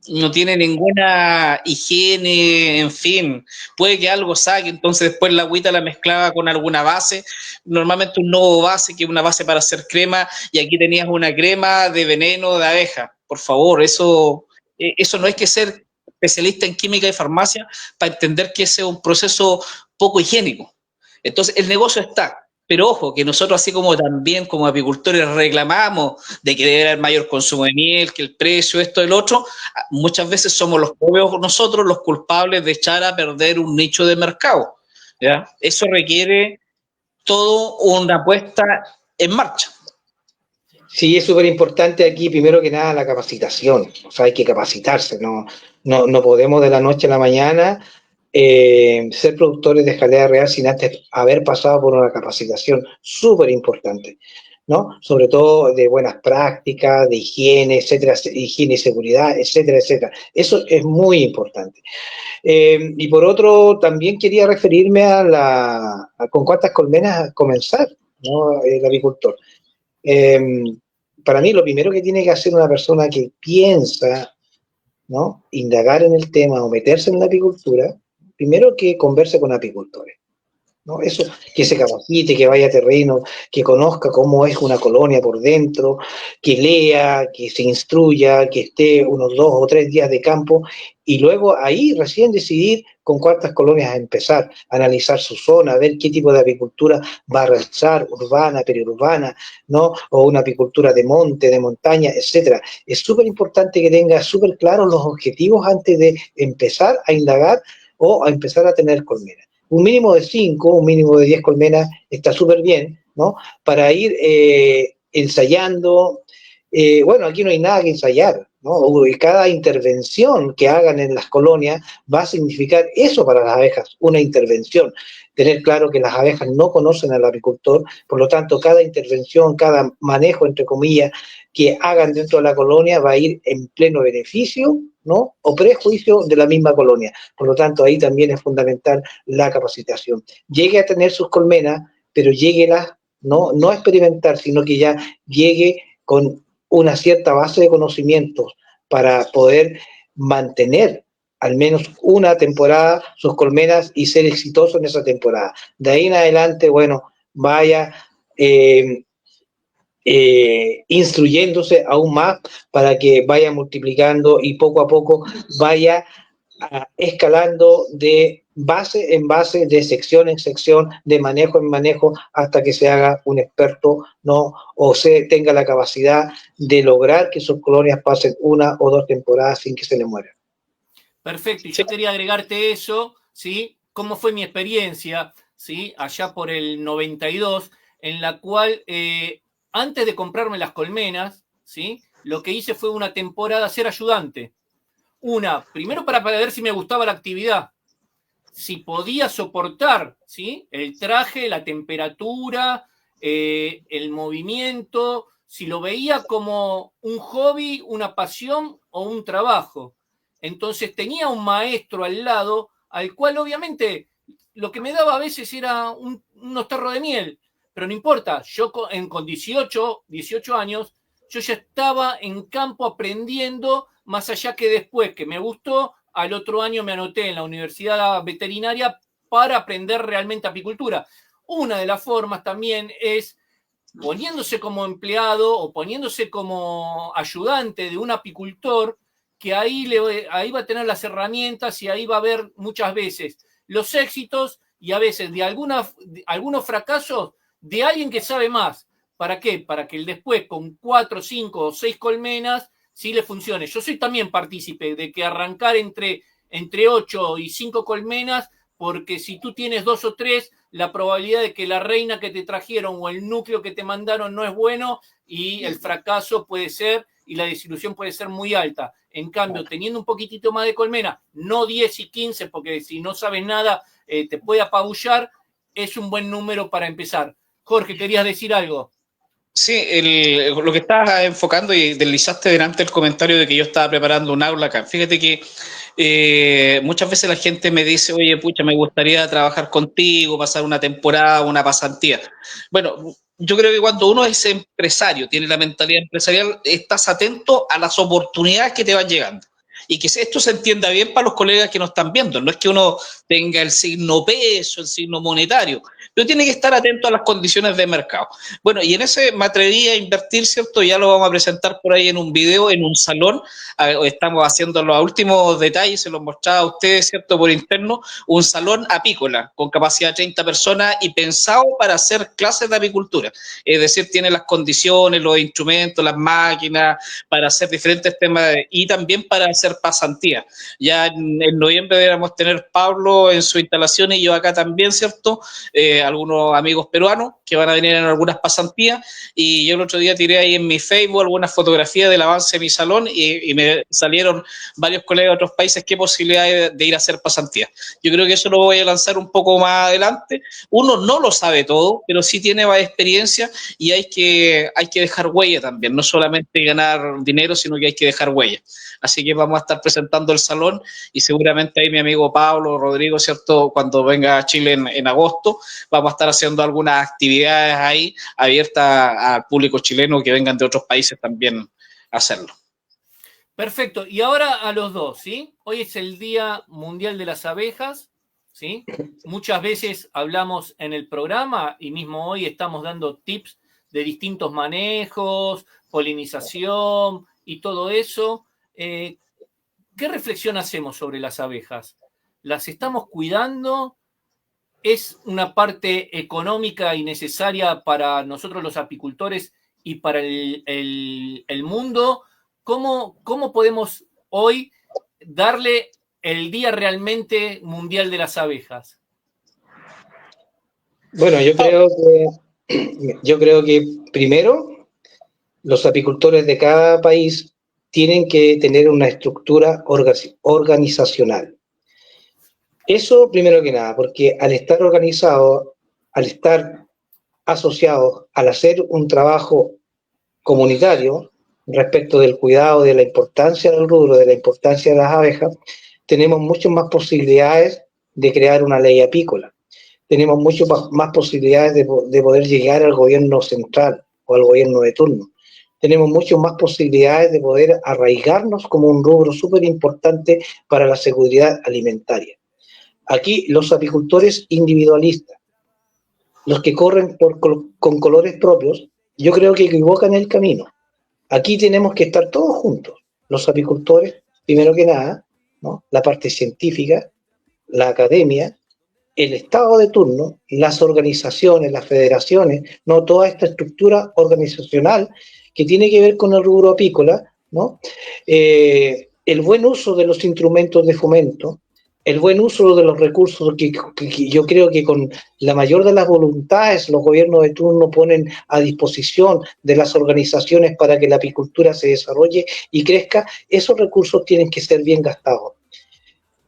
D: no tiene ninguna higiene, en fin, puede que algo saque, entonces después la agüita la mezclaba con alguna base, normalmente un novo base, que es una base para hacer crema, y aquí tenías una crema de veneno de abeja. Por favor, eso no hay que ser especialista en química y farmacia para entender que ese es un proceso poco higiénico. Entonces, el negocio está. Pero ojo, que nosotros así como también como apicultores reclamamos de que debe haber mayor consumo de miel, que el precio, esto, el otro, muchas veces somos los propios nosotros los culpables de echar a perder un nicho de mercado, ¿ya? Eso requiere todo una puesta en marcha.
C: Sí, es súper importante aquí, primero que nada, la capacitación. O sea, hay que capacitarse, no podemos de la noche a la mañana ser productores de jalea real sin antes haber pasado por una capacitación súper importante, ¿no? Sobre todo de buenas prácticas, de higiene, etcétera, higiene y seguridad, etcétera, etcétera. Eso es muy importante. Y por otro, también quería referirme a con cuántas colmenas comenzar, ¿no? El apicultor. Para mí, lo primero que tiene que hacer una persona que piensa, ¿no?, indagar en el tema o meterse en la apicultura, primero que converse con apicultores, ¿no? Eso, que se capacite, que vaya a terreno, que conozca cómo es una colonia por dentro, que lea, que se instruya, que esté unos 2 o 3 días de campo y luego ahí recién decidir con cuántas colonias empezar, analizar su zona, ver qué tipo de apicultura va a realizar, urbana, periurbana, ¿no? O una apicultura de monte, de montaña, etcétera. Es súper importante que tenga súper claros los objetivos antes de empezar a indagar o a empezar a tener colmenas. Un mínimo de 5, un mínimo de 10 colmenas está súper bien, ¿no? Para ir ensayando. Bueno, aquí no hay nada que ensayar, ¿no? Y cada intervención que hagan en las colonias va a significar eso para las abejas, una intervención. Tener claro que las abejas no conocen al apicultor, por lo tanto, cada intervención, cada manejo, entre comillas, que hagan dentro de la colonia va a ir en pleno beneficio, ¿no? O prejuicio de la misma colonia. Por lo tanto, ahí también es fundamental la capacitación. Llegue a tener sus colmenas, pero lléguelas, no a experimentar, sino que ya llegue con una cierta base de conocimientos para poder mantener al menos una temporada sus colmenas y ser exitoso en esa temporada. De ahí en adelante, bueno, vaya instruyéndose aún más para que vaya multiplicando y poco a poco vaya escalando de base en base, de sección en sección, de manejo en manejo, hasta que se haga un experto, ¿no? O se tenga la capacidad de lograr que sus colonias pasen 1 o 2 temporadas sin que se le mueran.
A: Perfecto, y yo quería agregarte eso, ¿sí? ¿Cómo fue mi experiencia, ¿sí? Allá por el 92, en la cual, antes de comprarme las colmenas, ¿sí? Lo que hice fue una temporada ser ayudante. Primero para ver si me gustaba la actividad, si podía soportar, ¿sí? El traje, la temperatura, el movimiento, si lo veía como un hobby, una pasión o un trabajo. Entonces tenía un maestro al lado, al cual obviamente lo que me daba a veces era unos tarros de miel, pero no importa, yo con 18 años, yo ya estaba en campo aprendiendo, más allá que después que me gustó, al otro año me anoté en la Universidad Veterinaria para aprender realmente apicultura. Una de las formas también es poniéndose como empleado o poniéndose como ayudante de un apicultor, que ahí va a tener las herramientas y ahí va a ver muchas veces los éxitos y a veces de algunos fracasos de alguien que sabe más. ¿Para qué? Para que el después con 4, 5 o 6 colmenas sí le funcione. Yo soy también partícipe de que arrancar entre 8 y 5 colmenas, porque si tú tienes 2 o 3, la probabilidad de que la reina que te trajeron o el núcleo que te mandaron no es bueno y el fracaso puede ser y la desilusión puede ser muy alta. En cambio, teniendo un poquitito más de colmena, no 10 y 15, porque si no sabes nada te puede apabullar, es un buen número para empezar. Jorge, ¿querías decir algo?
D: Sí, lo que estabas enfocando y deslizaste delante el comentario de que yo estaba preparando un aula acá. Fíjate que muchas veces la gente me dice, oye, pucha, me gustaría trabajar contigo, pasar una temporada, una pasantía. Bueno, yo creo que cuando uno es empresario, tiene la mentalidad empresarial, estás atento a las oportunidades que te van llegando. Y que esto se entienda bien para los colegas que nos están viendo. No es que uno tenga el signo peso, el signo monetario, pero tiene que estar atento a las condiciones de mercado. Bueno, y en ese me atreví a invertir, ¿cierto? Ya lo vamos a presentar por ahí en un video, en un salón. Estamos haciendo los últimos detalles, se los mostraba a ustedes, ¿cierto? Por interno, un salón apícola con capacidad de 30 personas y pensado para hacer clases de apicultura. Es decir, tiene las condiciones, los instrumentos, las máquinas, para hacer diferentes temas y también para hacer pasantía. Ya en noviembre deberíamos tener Pablo en su instalación y yo acá también, ¿cierto? Algunos amigos peruanos que van a venir en algunas pasantías y yo el otro día tiré ahí en mi Facebook algunas fotografías del avance de mi salón y me salieron varios colegas de otros países qué posibilidades de ir a hacer pasantías. Yo creo que eso lo voy a lanzar un poco más adelante. Uno no lo sabe todo, pero sí tiene más experiencia y hay que dejar huella también, no solamente ganar dinero, sino que hay que dejar huella. Así que vamos a estar presentando el salón y seguramente ahí mi amigo Pablo, Rodrigo, ¿cierto? Cuando venga a Chile en agosto, vamos a estar haciendo algunas actividades ahí abiertas al público chileno que vengan de otros países también a hacerlo.
A: Perfecto. Y ahora a los dos, ¿sí? Hoy es el Día Mundial de las Abejas. ¿sí? Muchas veces hablamos en el programa y mismo hoy estamos dando tips de distintos manejos, polinización y todo eso. ¿Qué reflexión hacemos sobre las abejas? ¿Las estamos cuidando? ¿Es una parte económica y necesaria para nosotros los apicultores y para el mundo? ¿Cómo podemos hoy darle el Día realmente mundial de las abejas?
C: Bueno, yo creo que primero los apicultores de cada país tienen que tener una estructura organizacional. Eso primero que nada, porque al estar organizados, al estar asociados, al hacer un trabajo comunitario respecto del cuidado, de la importancia del rubro, de la importancia de las abejas, tenemos muchas más posibilidades de crear una ley apícola. Tenemos muchas más posibilidades de poder llegar al gobierno central o al gobierno de turno. Tenemos muchas más posibilidades de poder arraigarnos como un rubro súper importante para la seguridad alimentaria. Aquí los apicultores individualistas, los que corren con colores propios, yo creo que equivocan el camino. Aquí tenemos que estar todos juntos, los apicultores, primero que nada, ¿no? La parte científica, la academia, el Estado de turno, las organizaciones, las federaciones, ¿no? Toda esta estructura organizacional que tiene que ver con el rubro apícola, ¿no? El buen uso de los instrumentos de fomento, el buen uso de los recursos que yo creo que con la mayor de las voluntades los gobiernos de turno ponen a disposición de las organizaciones para que la apicultura se desarrolle y crezca, esos recursos tienen que ser bien gastados.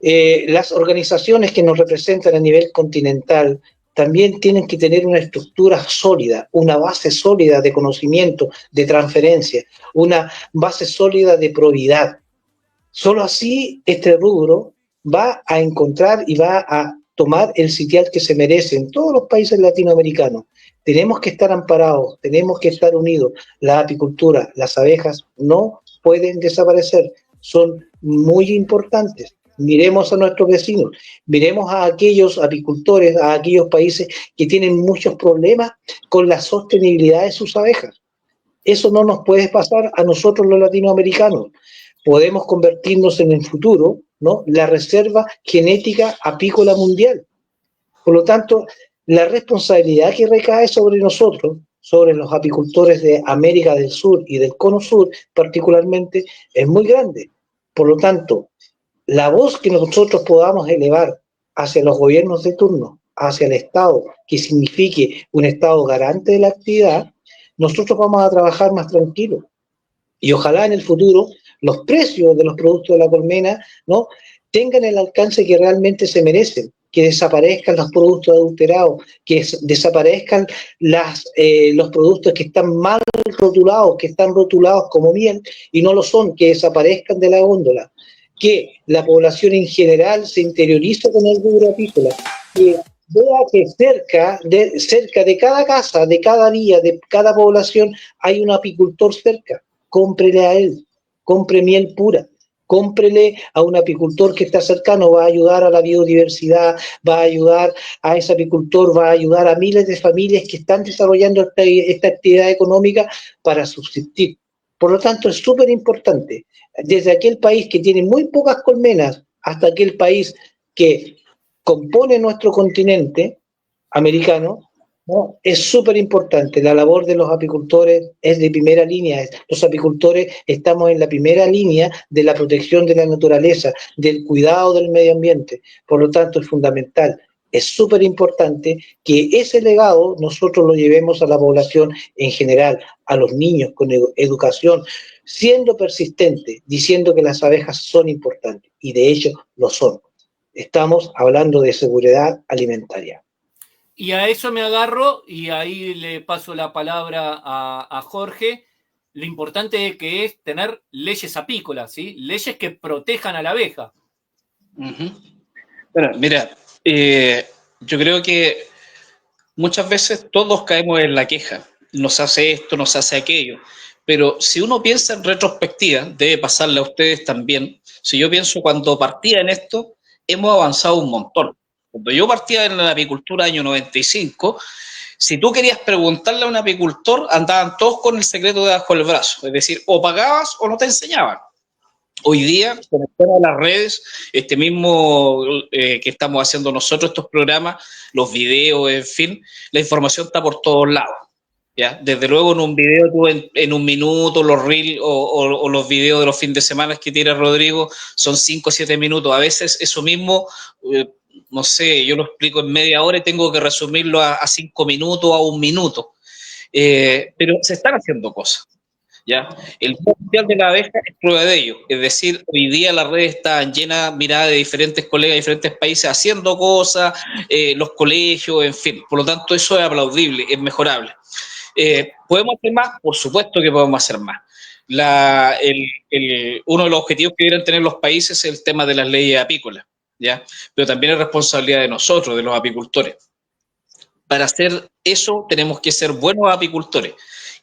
C: Las organizaciones que nos representan a nivel continental también tienen que tener una estructura sólida, una base sólida de conocimiento, de transferencia, una base sólida de probidad. Solo así este rubro va a encontrar y va a tomar el sitial que se merece en todos los países latinoamericanos. Tenemos que estar amparados, tenemos que estar unidos. La apicultura, las abejas no pueden desaparecer, son muy importantes. Miremos a nuestros vecinos, miremos a aquellos apicultores, a aquellos países que tienen muchos problemas con la sostenibilidad de sus abejas. Eso no nos puede pasar a nosotros los latinoamericanos. Podemos convertirnos en el futuro, ¿no?, la reserva genética apícola mundial. Por lo tanto, la responsabilidad que recae sobre nosotros, sobre los apicultores de América del Sur y del Cono Sur particularmente, es muy grande. Por lo tanto, la voz que nosotros podamos elevar hacia los gobiernos de turno, hacia el Estado, que signifique un Estado garante de la actividad, nosotros vamos a trabajar más tranquilos. Y ojalá en el futuro los precios de los productos de la colmena, ¿no?, tengan el alcance que realmente se merecen, que desaparezcan los productos adulterados, que desaparezcan los productos que están mal rotulados, que están rotulados como miel y no lo son, que desaparezcan de la góndola, que la población en general se interiorice con el rubro apícola, que vea que cerca de cada casa, de cada día, de cada población, hay un apicultor cerca. Cómprele a él, compre miel pura, cómprele a un apicultor que está cercano, va a ayudar a la biodiversidad, va a ayudar a ese apicultor, va a ayudar a miles de familias que están desarrollando esta actividad económica para subsistir. Por lo tanto, es súper importante, desde aquel país que tiene muy pocas colmenas hasta aquel país que compone nuestro continente americano, ¿no? Es súper importante. La labor de los apicultores es de primera línea. Los apicultores estamos en la primera línea de la protección de la naturaleza, del cuidado del medio ambiente. Por lo tanto, es fundamental. Es súper importante que ese legado nosotros lo llevemos a la población en general, a los niños con educación, siendo persistente, diciendo que las abejas son importantes, y de hecho lo son. Estamos hablando de seguridad alimentaria.
A: Y a eso me agarro y ahí le paso la palabra a Jorge. Lo importante que es tener leyes apícolas, ¿sí? Leyes que protejan a la abeja.
D: Bueno, mira, yo creo que muchas veces todos caemos en la queja. Nos hace esto, nos hace aquello. Pero si uno piensa en retrospectiva, debe pasarle a ustedes también. Si yo pienso cuando partía en esto, hemos avanzado un montón. Cuando yo partía en la apicultura año 95, si tú querías preguntarle a un apicultor, andaban todos con el secreto debajo del brazo. Es decir, o pagabas o no te enseñaban. Hoy día, con el tema de las redes, este mismo que estamos haciendo nosotros, estos programas, los videos, en fin, la información está por todos lados. ¿Ya? Desde luego en un video, tú en un minuto, los reels o los videos de los fines de semana que tira Rodrigo son 5 o 7 minutos. A veces eso mismo, no sé, yo lo explico en media hora y tengo que resumirlo a 5 minutos, a 1 minuto. Pero se están haciendo cosas. ¿Ya? El Día Mundial de la Abeja es prueba de ello. Es decir, hoy día las redes están llenas, mirada de diferentes colegas de diferentes países haciendo cosas, los colegios, en fin. Por lo tanto, eso es aplaudible, es mejorable. ¿Podemos hacer más? Por supuesto que podemos hacer más. Uno de los objetivos que deben tener los países es el tema de las leyes apícolas, ¿ya? Pero también es responsabilidad de nosotros, de los apicultores. Para hacer eso tenemos que ser buenos apicultores.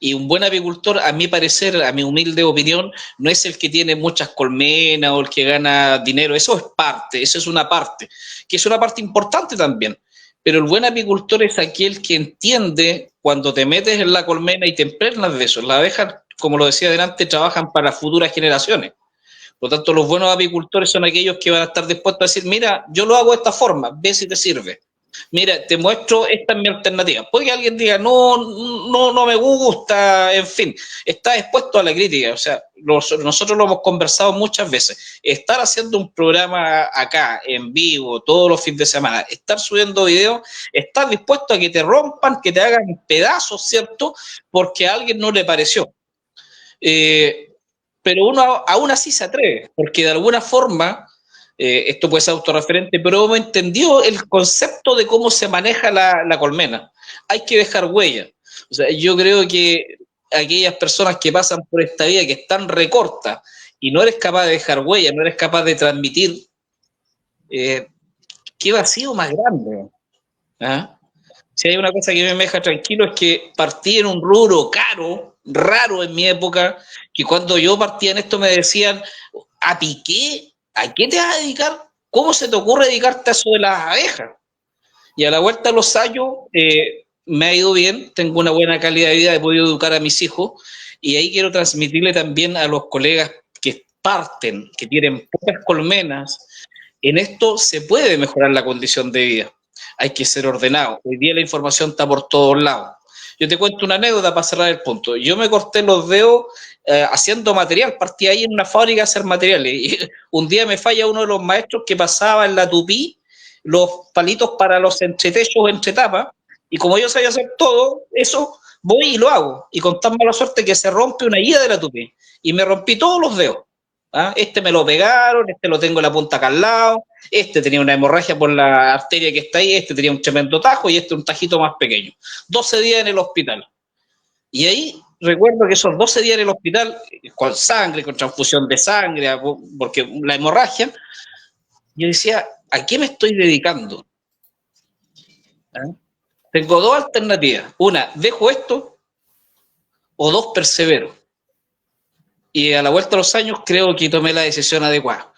D: Y un buen apicultor, a mi parecer, a mi humilde opinión, no es el que tiene muchas colmenas o el que gana dinero. Eso es parte, eso es una parte, que es una parte importante también. Pero el buen apicultor es aquel que entiende cuando te metes en la colmena y te impregnas de eso. Las abejas, como lo decía adelante, trabajan para futuras generaciones. Por lo tanto, los buenos apicultores son aquellos que van a estar dispuestos a decir, mira, yo lo hago de esta forma, ve si te sirve. Mira, te muestro, esta es mi alternativa. Puede que alguien diga, no me gusta, en fin, está expuesto a la crítica. O sea, nosotros lo hemos conversado muchas veces. Estar haciendo un programa acá, en vivo, todos los fines de semana, estar subiendo videos, estar dispuesto a que te rompan, que te hagan pedazos, ¿cierto? Porque a alguien no le pareció. Pero uno aún así se atreve, porque de alguna forma... esto puede ser autorreferente, pero hemos entendido el concepto de cómo se maneja la colmena. Hay que dejar huella. O sea, yo creo que aquellas personas que pasan por esta vida que están recortas y no eres capaz de dejar huella, no eres capaz de transmitir, qué vacío más grande. ¿Ah? Si hay una cosa que me deja tranquilo es que partí en un rubro caro, raro en mi época, que cuando yo partía en esto me decían, ¿a piqué? ¿A qué te vas a dedicar? ¿Cómo se te ocurre dedicarte a eso de las abejas? Y a la vuelta de los años me ha ido bien, tengo una buena calidad de vida, he podido educar a mis hijos y ahí quiero transmitirle también a los colegas que parten, que tienen pocas colmenas, en esto se puede mejorar la condición de vida. Hay que ser ordenado. Hoy día la información está por todos lados. Yo te cuento una anécdota para cerrar el punto. Yo me corté los dedos haciendo material, partí ahí en una fábrica a hacer materiales. Y un día me falla uno de los maestros que pasaba en la tupí los palitos para los entretechos o entretapas, y como yo sabía hacer todo eso, voy y lo hago. Y con tan mala suerte que se rompe una guía de la tupí. Y me rompí todos los dedos. ¿Ah? Este me lo pegaron, este lo tengo en la punta acá al lado, este tenía una hemorragia por la arteria que está ahí, este tenía un tremendo tajo y este un tajito más pequeño. 12 días en el hospital. Y ahí recuerdo que esos 12 días en el hospital, con sangre, con transfusión de sangre, porque la hemorragia, yo decía, ¿a qué me estoy dedicando? ¿Ah? Tengo dos alternativas. Una, dejo esto, o dos, persevero. Y a la vuelta de los años creo que tomé la decisión adecuada.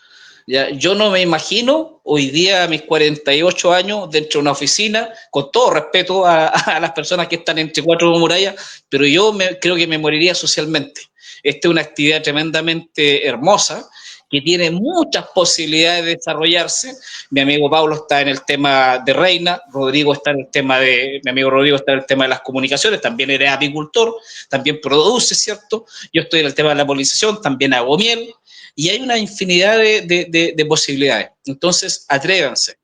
D: ¿Ya? Yo no me imagino hoy día a mis 48 años dentro de una oficina, con todo respeto a las personas que están entre cuatro murallas, pero yo creo que me moriría socialmente. Esta es una actividad tremendamente hermosa, que tiene muchas posibilidades de desarrollarse. Mi amigo Pablo está en el tema de Reina, Rodrigo está en el tema de, mi amigo Rodrigo está en el tema de las comunicaciones, también eres apicultor, también produce, ¿cierto? Yo estoy en el tema de la polinización, también hago miel, y hay una infinidad de posibilidades. Entonces, atrévanse.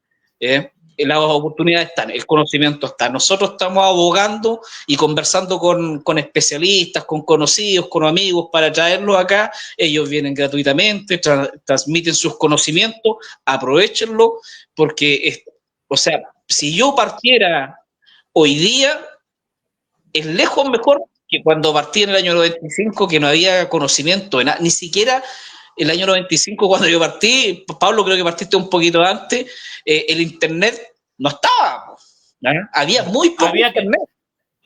D: Las oportunidades están, el conocimiento está. Nosotros estamos abogando y conversando con especialistas, con conocidos, con amigos para traerlos acá. Ellos vienen gratuitamente, transmiten sus conocimientos, aprovechenlo, porque, o sea, si yo partiera hoy día, es lejos mejor que cuando partí en el año 95, que no había conocimiento de nada, ni siquiera el año 95 cuando yo partí, Pablo creo que partiste un poquito antes, el internet no estaba, ¿no? Había muy poco internet.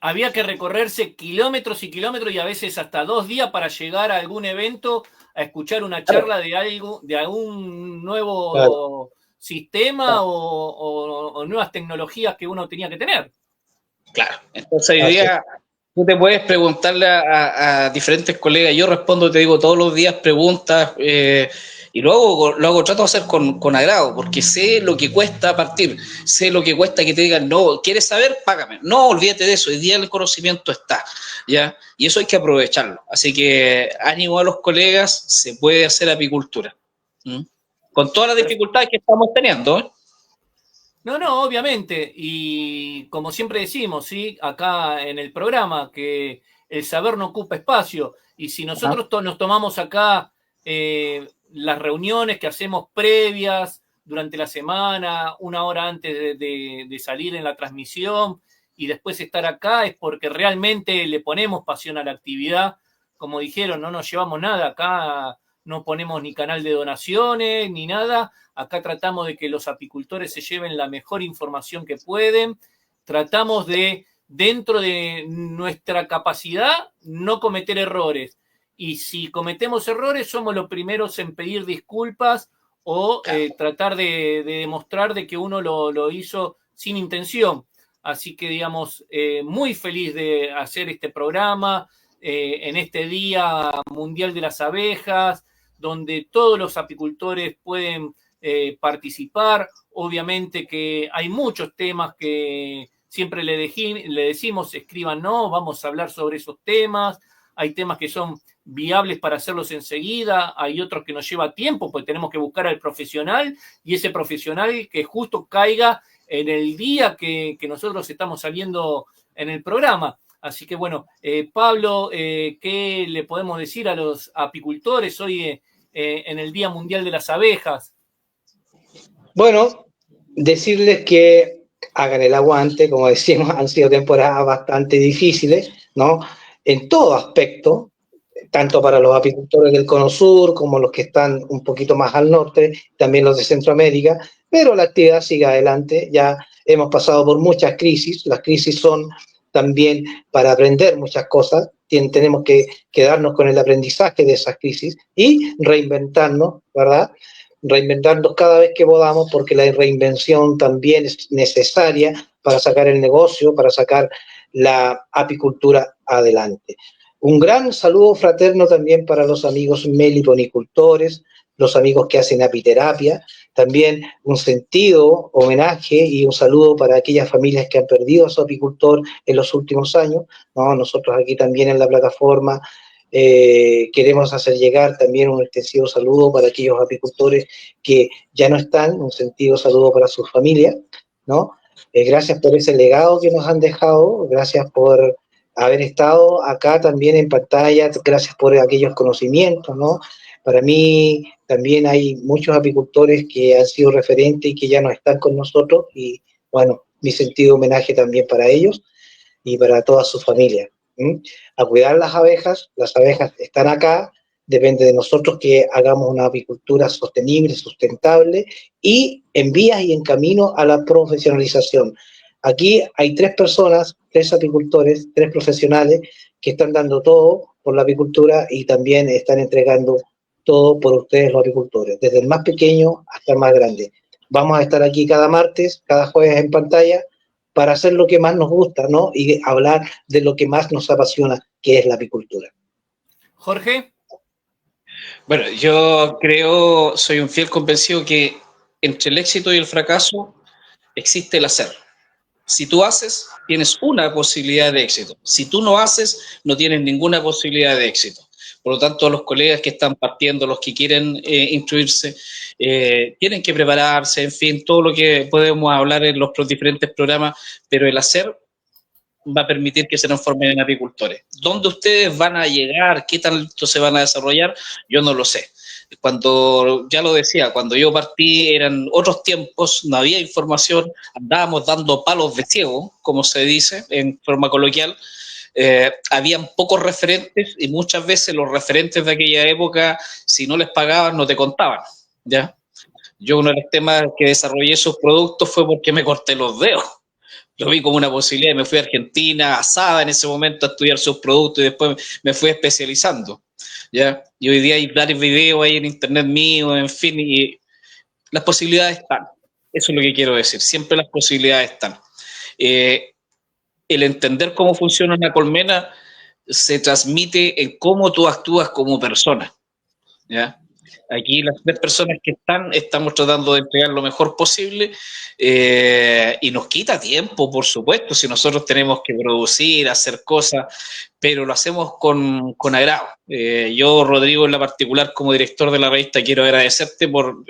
A: Había que recorrerse kilómetros y kilómetros y a veces hasta 2 días para llegar a algún evento, a escuchar una charla de algo, de algún nuevo sistema o nuevas tecnologías que uno tenía que tener.
D: Claro, entonces hoy día tú te puedes preguntarle a diferentes colegas, yo respondo, te digo, todos los días preguntas, y trato de hacer con agrado, porque sé lo que cuesta partir, sé lo que cuesta que te digan, no, ¿quieres saber? Págame. No, olvídate de eso, hoy día el conocimiento está, ¿ya? Y eso hay que aprovecharlo. Así que ánimo a los colegas, se puede hacer apicultura. Con todas las dificultades que estamos teniendo, ¿eh?
A: No, obviamente. Y como siempre decimos, ¿sí? Acá en el programa, que el saber no ocupa espacio. Y si nosotros nos tomamos acá las reuniones que hacemos previas durante la semana, una hora antes de salir en la transmisión y después estar acá, es porque realmente le ponemos pasión a la actividad. Como dijeron, no nos llevamos nada acá, no ponemos ni canal de donaciones ni nada. Acá tratamos de que los apicultores se lleven la mejor información que pueden. Tratamos de, dentro de nuestra capacidad, no cometer errores. Y si cometemos errores, somos los primeros en pedir disculpas o tratar de demostrar de que uno lo hizo sin intención. Así que, digamos, muy feliz de hacer este programa en este Día Mundial de las Abejas, donde todos los apicultores pueden participar. Obviamente que hay muchos temas que siempre le decimos, escriban, no, vamos a hablar sobre esos temas. Hay temas que son viables para hacerlos enseguida, hay otros que nos lleva tiempo, pues tenemos que buscar al profesional, y ese profesional que justo caiga en el día que nosotros estamos saliendo en el programa. Así que bueno, Pablo, ¿qué le podemos decir a los apicultores hoy en el Día Mundial de las Abejas?
C: Bueno, decirles que hagan el aguante, como decimos, han sido temporadas bastante difíciles, ¿no? En todo aspecto, tanto para los apicultores del Cono Sur como los que están un poquito más al norte, también los de Centroamérica, pero la actividad sigue adelante. Ya hemos pasado por muchas crisis, las crisis son también para aprender muchas cosas, tenemos que quedarnos con el aprendizaje de esas crisis y reinventarnos, ¿verdad? Reinventarnos cada vez que podamos, porque la reinvención también es necesaria para sacar el negocio, para sacar la apicultura adelante. Un gran saludo fraterno también para los amigos meliponicultores, los amigos que hacen apiterapia, también un sentido homenaje y un saludo para aquellas familias que han perdido a su apicultor en los últimos años, ¿no? Nosotros aquí también en la plataforma queremos hacer llegar también un extensivo saludo para aquellos apicultores que ya no están, un sentido saludo para sus familias, ¿no? Gracias por ese legado que nos han dejado, gracias por haber estado acá también en pantalla, gracias por aquellos conocimientos, ¿no? Para mí también hay muchos apicultores que han sido referentes y que ya no están con nosotros, y bueno, mi sentido homenaje también para ellos y para todas sus familias. A cuidar las abejas están acá, depende de nosotros que hagamos una apicultura sostenible, sustentable y en vías y en camino a la profesionalización. Aquí hay 3 personas, 3 apicultores, 3 profesionales que están dando todo por la apicultura y también están entregando todo por ustedes los apicultores, desde el más pequeño hasta el más grande. Vamos a estar aquí cada martes, cada jueves en pantalla, para hacer lo que más nos gusta, ¿no? Y hablar de lo que más nos apasiona, que es la apicultura.
A: Jorge.
D: Bueno, yo creo, soy un fiel convencido que entre el éxito y el fracaso existe el hacer. Si tú haces, tienes una posibilidad de éxito. Si tú no haces, no tienes ninguna posibilidad de éxito. Por lo tanto, los colegas que están partiendo, los que quieren instruirse, tienen que prepararse, en fin, todo lo que podemos hablar en los diferentes programas, pero el hacer va a permitir que se transformen en apicultores. ¿Dónde ustedes van a llegar? ¿Qué tanto se van a desarrollar? Yo no lo sé. Cuando, ya lo decía, cuando yo partí eran otros tiempos, no había información, andábamos dando palos de ciego, como se dice en forma coloquial. Habían pocos referentes y muchas veces los referentes de aquella época, si no les pagaban, no te contaban, ¿ya? Yo uno de los temas que desarrollé esos productos fue porque me corté los dedos. Lo vi como una posibilidad y me fui a Argentina, asada en ese momento, a estudiar sus productos y después me fui especializando, ¿ya? Y hoy día hay varios videos ahí en internet mío, en fin, y las posibilidades están. Eso es lo que quiero decir. Siempre las posibilidades están. El entender cómo funciona una colmena se transmite en cómo tú actúas como persona, ¿ya? Aquí las 3 personas que estamos tratando de entregar lo mejor posible, y nos quita tiempo, por supuesto, si nosotros tenemos que producir, hacer cosas, pero lo hacemos con agrado. Yo, Rodrigo, en la particular, como director de la revista, quiero agradecerte por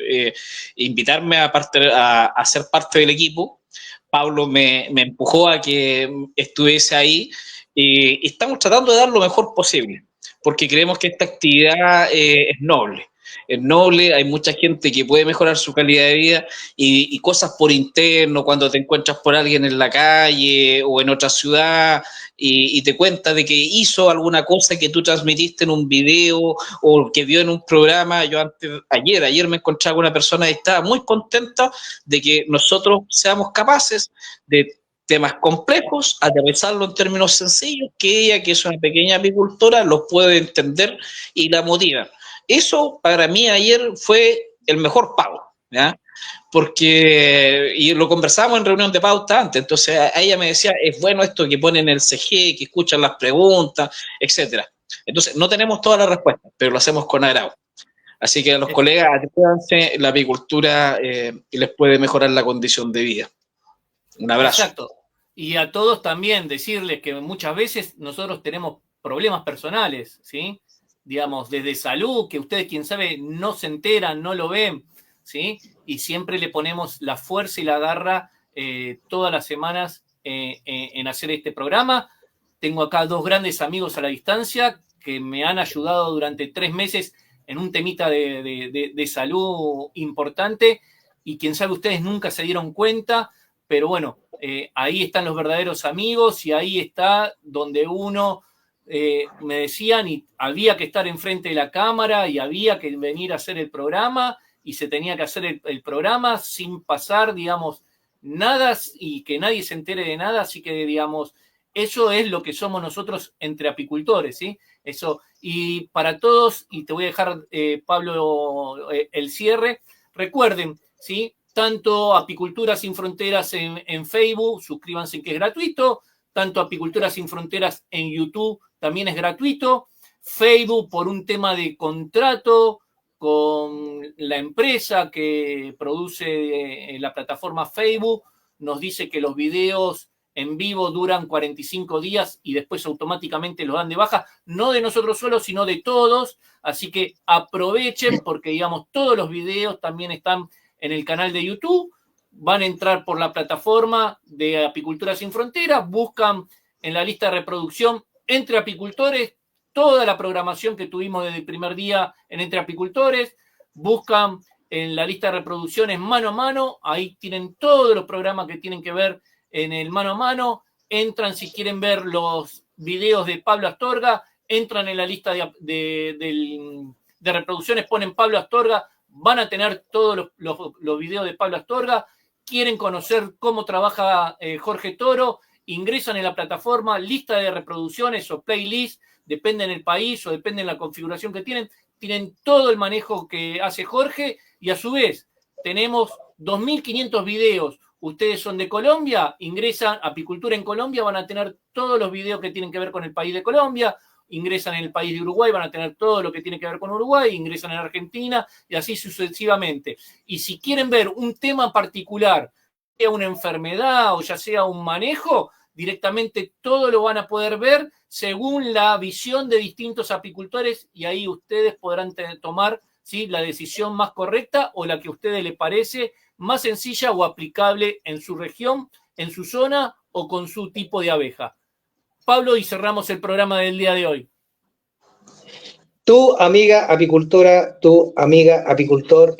D: invitarme a ser parte del equipo. Pablo me empujó a que estuviese ahí, y estamos tratando de dar lo mejor posible, porque creemos que esta actividad es noble. Es noble, hay mucha gente que puede mejorar su calidad de vida y cosas por interno, cuando te encuentras por alguien en la calle o en otra ciudad y te cuenta de que hizo alguna cosa que tú transmitiste en un video o que vio en un programa. Yo ayer me encontraba con una persona y estaba muy contenta de que nosotros seamos capaces de temas complejos, aterrizarlo en términos sencillos, que ella, que es una pequeña apicultora, los puede entender y la motiva. Eso para mí ayer fue el mejor pago, ¿ya? Porque, y lo conversábamos en reunión de pauta antes, entonces a ella me decía, es bueno esto que ponen el CG, que escuchan las preguntas, etcétera. Entonces, no tenemos todas las respuestas, pero lo hacemos con agrado. Así que a los colegas, atrévanse, la apicultura les puede mejorar la condición de vida. Un abrazo.
A: Exacto. Y a todos también decirles que muchas veces nosotros tenemos problemas personales, ¿sí? Digamos, desde salud, que ustedes, quién sabe, no se enteran, no lo ven, ¿sí? Y siempre le ponemos la fuerza y la garra todas las semanas en hacer este programa. Tengo acá 2 grandes amigos a la distancia que me han ayudado durante 3 meses en un temita de salud importante, y quién sabe, ustedes nunca se dieron cuenta, pero bueno, ahí están los verdaderos amigos, y ahí está donde uno, me decían, y había que estar enfrente de la cámara y había que venir a hacer el programa, y se tenía que hacer el programa sin pasar, digamos, nada, y que nadie se entere de nada. Así que, digamos, eso es lo que somos nosotros entre apicultores, ¿sí? Eso. Y para todos, y te voy a dejar, Pablo, el cierre. Recuerden, ¿sí? Tanto Apicultura Sin Fronteras en Facebook, suscríbanse, que es gratuito. Tanto Apicultura Sin Fronteras en YouTube también es gratuito. Facebook, por un tema de contrato con la empresa que produce la plataforma Facebook, nos dice que los videos en vivo duran 45 días y después automáticamente los dan de baja, no de nosotros solos, sino de todos. Así que aprovechen, porque, digamos, todos los videos también están en el canal de YouTube. Van a entrar por la plataforma de Apicultura Sin Fronteras, buscan en la lista de reproducción Entre Apicultores toda la programación que tuvimos desde el primer día en Entre Apicultores, buscan en la lista de reproducciones Mano a Mano, ahí tienen todos los programas que tienen que ver en el Mano a Mano. Entran, si quieren ver los videos de Pablo Astorga, entran en la lista de reproducciones, ponen Pablo Astorga, van a tener todos los videos de Pablo Astorga. Quieren conocer cómo trabaja Jorge Toro, ingresan en la plataforma, lista de reproducciones o playlist, depende en el país o depende en la configuración que tienen todo el manejo que hace Jorge, y a su vez tenemos 2.500 videos. Ustedes son de Colombia, ingresan a Apicultura en Colombia, van a tener todos los videos que tienen que ver con el país de Colombia. Ingresan en el país de Uruguay, van a tener todo lo que tiene que ver con Uruguay. Ingresan en Argentina y así sucesivamente. Y si quieren ver un tema particular, sea una enfermedad o ya sea un manejo, directamente todo lo van a poder ver según la visión de distintos apicultores, y ahí ustedes podrán tomar, ¿sí?, la decisión más correcta o la que a ustedes les parece más sencilla o aplicable en su región, en su zona o con su tipo de abeja. Pablo, y cerramos el programa del día de hoy.
C: Tú, amiga apicultora, tú, amiga apicultor,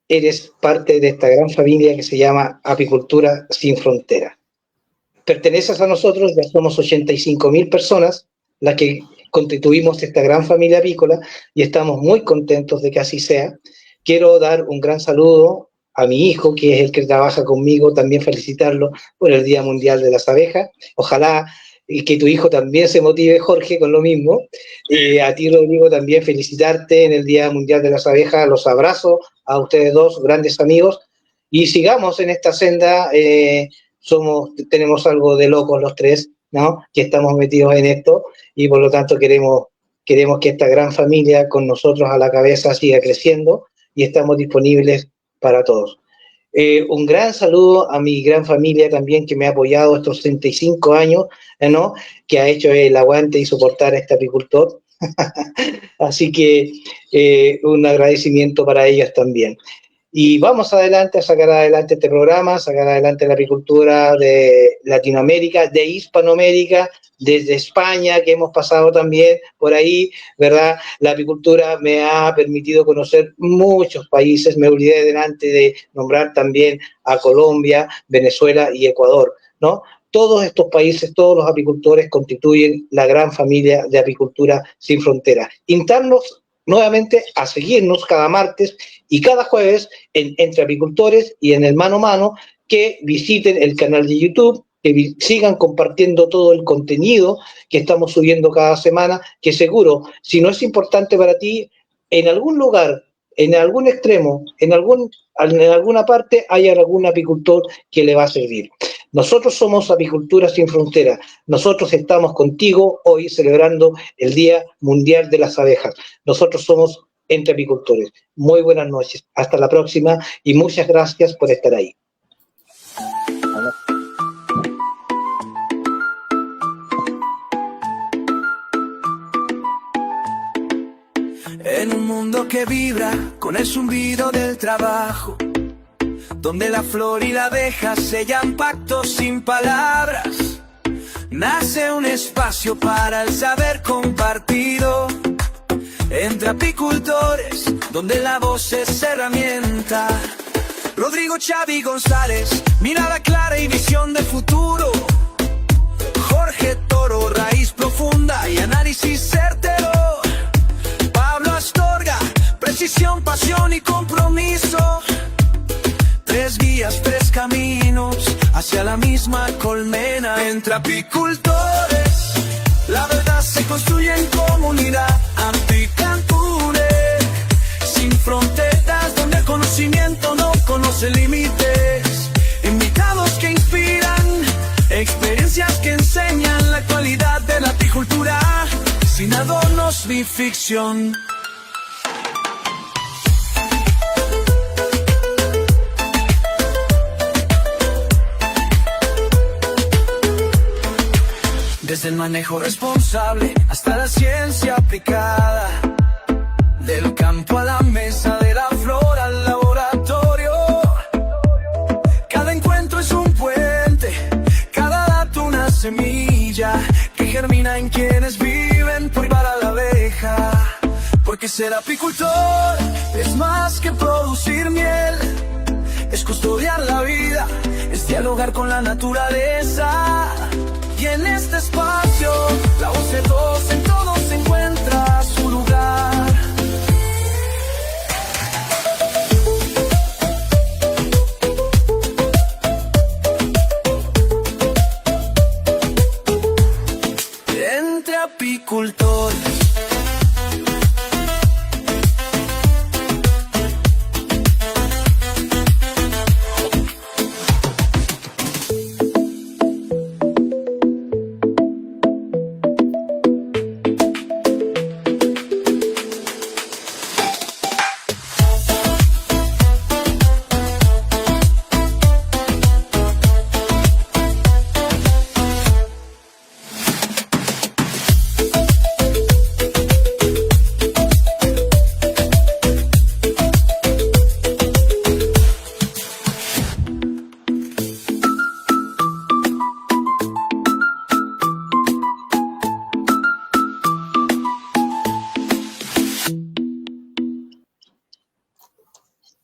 C: eres parte de esta gran familia que se llama Apicultura Sin Fronteras. Perteneces a nosotros, ya somos 85.000 personas las que constituimos esta gran familia apícola, y estamos muy contentos de que así sea. Quiero dar un gran saludo a mi hijo, que es el que trabaja conmigo, también felicitarlo por el Día Mundial de las Abejas. Ojalá y que tu hijo también se motive, Jorge, con lo mismo. A ti, Rodrigo, también felicitarte en el Día Mundial de las Abejas. Los abrazo a ustedes dos, grandes amigos. y sigamos en esta senda. Tenemos algo de locos los tres, ¿no? Que estamos metidos en esto y por lo tanto queremos que esta gran familia con nosotros a la cabeza siga creciendo y estamos disponibles para todos. Un gran saludo a mi gran familia también que me ha apoyado estos 65 años, ¿no? Que ha hecho el aguante y soportar a este apicultor. Así que un agradecimiento para ellos también. Y vamos adelante a sacar adelante este programa, sacar adelante la apicultura de Latinoamérica, de Hispanoamérica, desde España, que hemos pasado también por ahí, ¿verdad? La apicultura me ha permitido conocer muchos países, me olvidé delante de nombrar también a Colombia, Venezuela y Ecuador, ¿no? Todos estos países, todos los apicultores constituyen la gran familia de Apicultura Sin Fronteras. Invitarlos nuevamente a seguirnos cada martes y cada jueves en Entre Apicultores y en el Mano a Mano, que visiten el canal de YouTube, que sigan compartiendo todo el contenido que estamos subiendo cada semana, que seguro, si no es importante para ti, en algún lugar, en algún extremo, en alguna parte, hay algún apicultor que le va a servir. Nosotros somos Apicultura Sin Fronteras. Nosotros estamos contigo hoy celebrando el Día Mundial de las Abejas. Nosotros somos Entre Apicultores. Muy buenas noches. Hasta la próxima y muchas gracias por estar ahí.
B: En un mundo que vibra con el zumbido del trabajo, donde la flor y la abeja sellan pactos sin palabras, nace un espacio para el saber compartido entre apicultores, donde la voz es herramienta. Rodrigo Xavi González, mirada clara y visión de futuro. Jorge Toro, raíz profunda y análisis certero. Pablo Astorga, precisión, pasión y compromiso. Tres guías, tres caminos hacia la misma colmena. Entre apicultores, la verdad se construye en comunidad. Apiculture sin fronteras, donde el conocimiento no conoce límites. Invitados que inspiran, experiencias que enseñan la actualidad de la apicultura, sin adornos ni ficción. Desde el manejo responsable hasta la ciencia aplicada, del campo a la mesa, de la flor al laboratorio. Cada encuentro es un puente, cada dato una semilla que germina en quienes viven por y para la abeja. Porque ser apicultor es más que producir miel, es custodiar la vida, es dialogar con la naturaleza. Y en este espacio, la voz de todos en todos encuentra su lugar. Entre apicultores.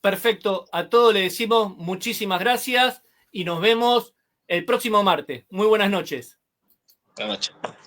A: Perfecto, a todos les decimos muchísimas gracias y nos vemos el próximo martes. Muy buenas noches.
D: Buenas noches.